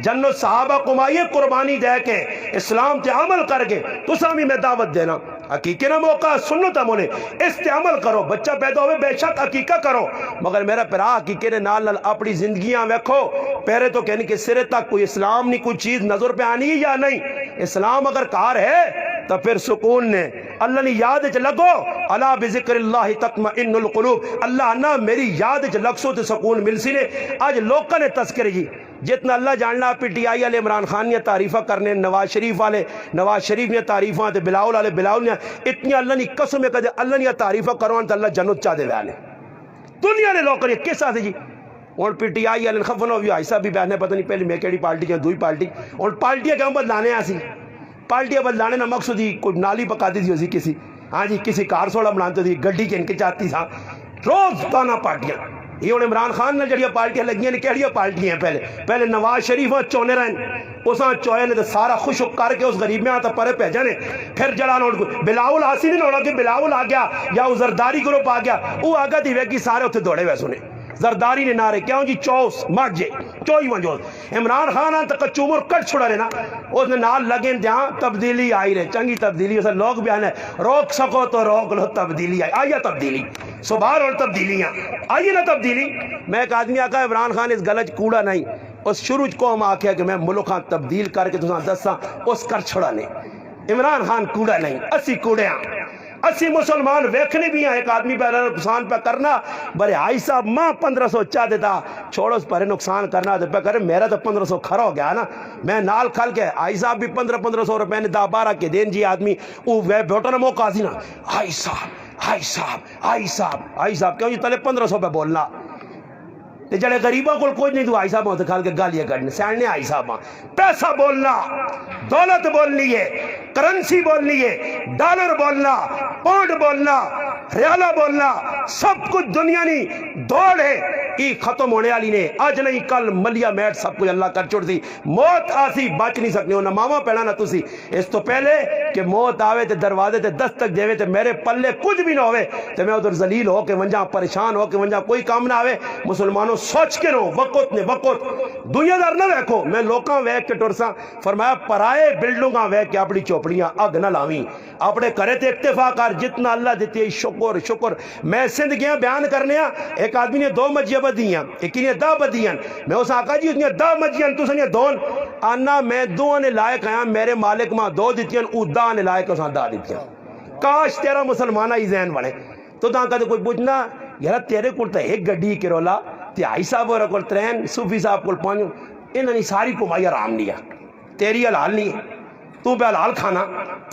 جنت صحابہ کمائیے قربانی دے کے اسلام تے عمل کر کے تو سامی میں دعوت دینا عقیقے نہ موقع سنت مونے اس تے عمل کرو. بچہ پیدا ہوئے بے شک عقیقہ کرو, مگر میرا پرا عقیقے نے نال نال اپنی زندگیاں ویکھو. پہلے تو کہنے کہ سرے تک کوئی اسلام نہیں کوئی چیز نظر پہ آنی ہے یا نہیں. اسلام اگر کار ہے تو پھر سکون نے اللہ نے یاد چ لگو. الا بذکر اللہ تطمئن القلوب. اللہ نہ میری یاد چ لگ سو تے سکون مل سی نے. آج لوکاں نے تذکرے جی جتنا اللہ جاننا پی ٹی آئی والے عمران خان نے تعریفہ کرنے, نواز شریف والے نواز شریف نے تعریفاں تے بلاول والے بلاول نے اتنی اللہ نے قسم ہے کہ اللہ نے تعریفہ کروان تے اللہ جنت چا دے والے دنیا نے لوکاں نے کس آتے جی. ہن پی ٹی آئی والے خفن ہو آئی صاحب بھی بیٹھنے پتہ نہیں پہلے میں کیڑی پارٹی یا دوئی پارٹی. ہن پارٹیاں کیوں بدلانے آسی, پارٹیاں بدلانے نہ مقصد ہی کوئی نالی پکاتی تھی اسی کسی ہاں جی کسی کار سوڑا بناتے تھی گڈی کے ان کے چاہتی تھا روز دانا پارٹیاں. یہ ہوں عمران خان نے جڑیاں پارٹیاں لگیاں نے کیڑیاں پارٹیاں ہیں پہلے نواز شریف چونے رہن اساں چوئے نے سارا خوشک کر کے اس غریب میں آتا پرے بھیجا نے. پھر جڑا بلاول حاصل نہیں ہونا کہ بلاول آ گیا یا وہ زرداری گروپ آ گیا وہ آگا دی ویکی سارے اتنے دوڑے ویسے نے زرداری نے نعرے کیوں جی چوس ماجے چوئی منجوز. عمران خان آن تک چومر کٹ چھوڑا رہے نا اس نے نال لگیں دیاں تبدیلی آئی رہے چنگی تبدیلی. اسے لوگ بھی آنے روک سکو تو روک لو تبدیلی آئی آئیے تبدیلی صبح اور تبدیلیاں آئیے نا تبدیلی. میں ایک آدمی آکا عمران خان اس گلج کوڑا نہیں اس شروع کو ہم آکھیا کہ میں ملکاں تبدیل کر کے تساں دساں اس کر چھوڑا نہیں. عمران خان کوڑا نہیں اسی کوڑے ہیں اسی مسلمان ویکھنے بھی ہیں. ایک آدمی پہ نقصان پہ کرنا برے آئی صاحب ماں 1500 چاہ دیتا چھوڑو اس پر نقصان کرنا تو پہ کرے میرا تو 1500 کھرا ہو گیا نا. میں نال کھل کے آئی صاحب بھی 1500 روپے نے 10-12 کے دین جی آدمی وہ بیٹھو نا موقع سی نا آئی صاحب آئی صاحب آئی صاحب آئی صاحب کیوں جی تلے 1500 پہ بولنا تے جڑے غریبوں کو کوئی نہیں تو آئی صاحب ہوتے کھال کے گالیاں کرنے سیڑنے آئی صاحب پیسہ بولنا دولت بولنی ہے کرنسی بولنی ہے ڈالر بولنا پاؤنڈ بولنا ریالہ بولنا سب کچھ دنیا نہیں دوڑ ہے یہ ختم ہونے والی نے آج نہیں کل ملیا میٹ سب کچھ اللہ کر چھوڑ دی. موت آسی بچ نہیں سکنے ہونا ماما پینا نہ تسی اس تو پہلے کہ موت آوے تے دروازے تے دستک دے تے میرے پلے کچھ بھی نہ ہوئے تے میں ادھر ذلیل ہو کے ونجا پریشان ہو کے ونجا کوئی کام نہ آوے. مسلمانوں سوچ کے رہو وقت نے وقت دنیا دار نہ ویکھو. میں لوکاں ویکھ کے ٹرساں فرمایا پرائے بلڈنگاں ویکھ کے اپنی چوپڑیاں اگ نہ لاویں اپنے کرے تے اکتفا کر جتنا اللہ دیتی ہے شکر شکر. میں سندھ گیا بیان کرنے ایک آدمی نے 2 مجھے بدیاں ایک نے 10 بدیاں میں اس آقا جی اس نے 10 مجھیاں تو سنیا دون آنا میں 2 نے لائق آیا میرے مالک ماں 2 دیتیاں او 10 نے لائق اساں 10 دیتیاں. کاش تیرا مسلمانہ ہی ذہن بنے تو تاں کہتے کوئی پوچھنا یار تیرے کول تے ایک گڈی کرولا تے آئی صاحب اور کول 3 صوفی صاحب کول 5 انہاں نے ساری کمائی حرام لیا تیری حلال نہیں ہے تو پہ حلال کھانا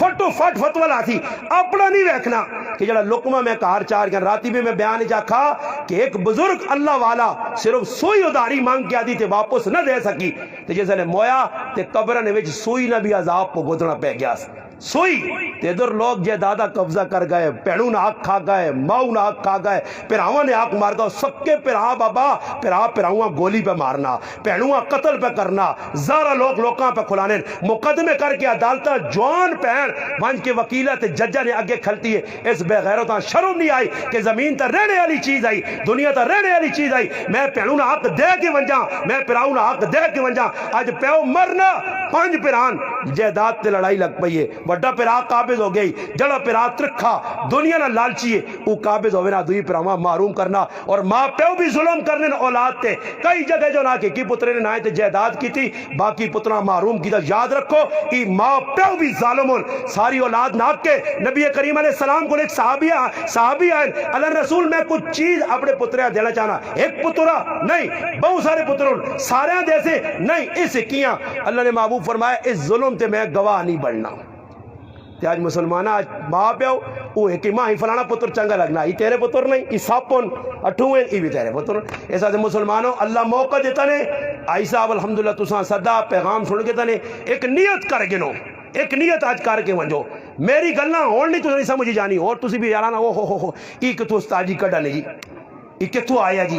فٹو فٹ فتوہ لاتی اپنا نہیں ویکھنا کہ جڑا لقمہ میں کار چار گیا راتی بھی میں بیان جا کھا کہ ایک بزرگ اللہ والا صرف سوئی اداری مانگ کے آدھی تے واپس نہ دے سکی تے جیسے نے مویا تے قبرہ نے وچ سوئی نہ بھی عذاب کو گزرنا پہ گیا سوئی تے ادھر لوگ جے دادا قبضہ کر گئے پیڑوں نے آگ کھا گئے ماؤں نے آگ کھا گئے پھراواں نے آگ مار گئے سکے پھرا بابا پھراواں گولی پہ مارنا پیڑوں قتل پہ کرنا زارہ لوگ لوکاں پہ کھلانے مقدمے کر کے عدالتہ جوان پہن وانج کے وکیلہ تے ججہ نے آگے کھلتی ہے اس بے غیرتاں شرم نہیں آئی کہ زمین تا رہنے والی چیز آئی دنیا تا رہنے والی چیز آئی میں پیڑوں نے حق دے کے ونجاں میں پھراؤں نے حق دے کے ونجاں آج پیو مرنا 5 پھران جائیداد تے لڑائی لگ پئی ہے بڑا پھرا قابض ہو گئی جڑا پھرا ترکھا دنیا نہ لالچی ہے وہ قابض ہوئے نا دوئی پھراواں معروم کرنا اور ماں پیو بھی ظلم کرنے اولاد تے کئی جگہ جو نہ کی پترے نے نائے تے جائیداد کی تھی باقی پترہ معروم کی تھا یاد رکھو یہ ماں پیو بھی ظالمون ساری اولاد نہ کے نبی کریم علیہ السلام کو ایک صحابی آئے اللہ رسول میں کچھ چیز اپنے پترہ دینا چاہنا ایک پترہ نہیں بہت سارے پتروں سارے دیسے نہیں اس کیاں اللہ نے محبوب فرمایا اس ظلم تے میں گواہ نہیں بڑھنا تے آج مسلمانہ آج ماں پیو وہ ایک ماں ہی فلانا پتر چنگا لگنا یہ تیرے پتر نہیں یہ ساپن اٹھویں یہ بھی تیرے پتر ایسا دے مسلمانوں اللہ موقع دیتا نے آئی صاحب الحمدللہ تساں صدا پیغام سن کے تنے ایک نیت کر گنو ایک نیت آج کر کے ونجو میری گلنا ہون نہیں تو نہیں سمجھی جانی اور تسی بھی یارانا او ہو یہ کہ تو استاجی کڈا نہیں جی یہ کتھوں آیا جی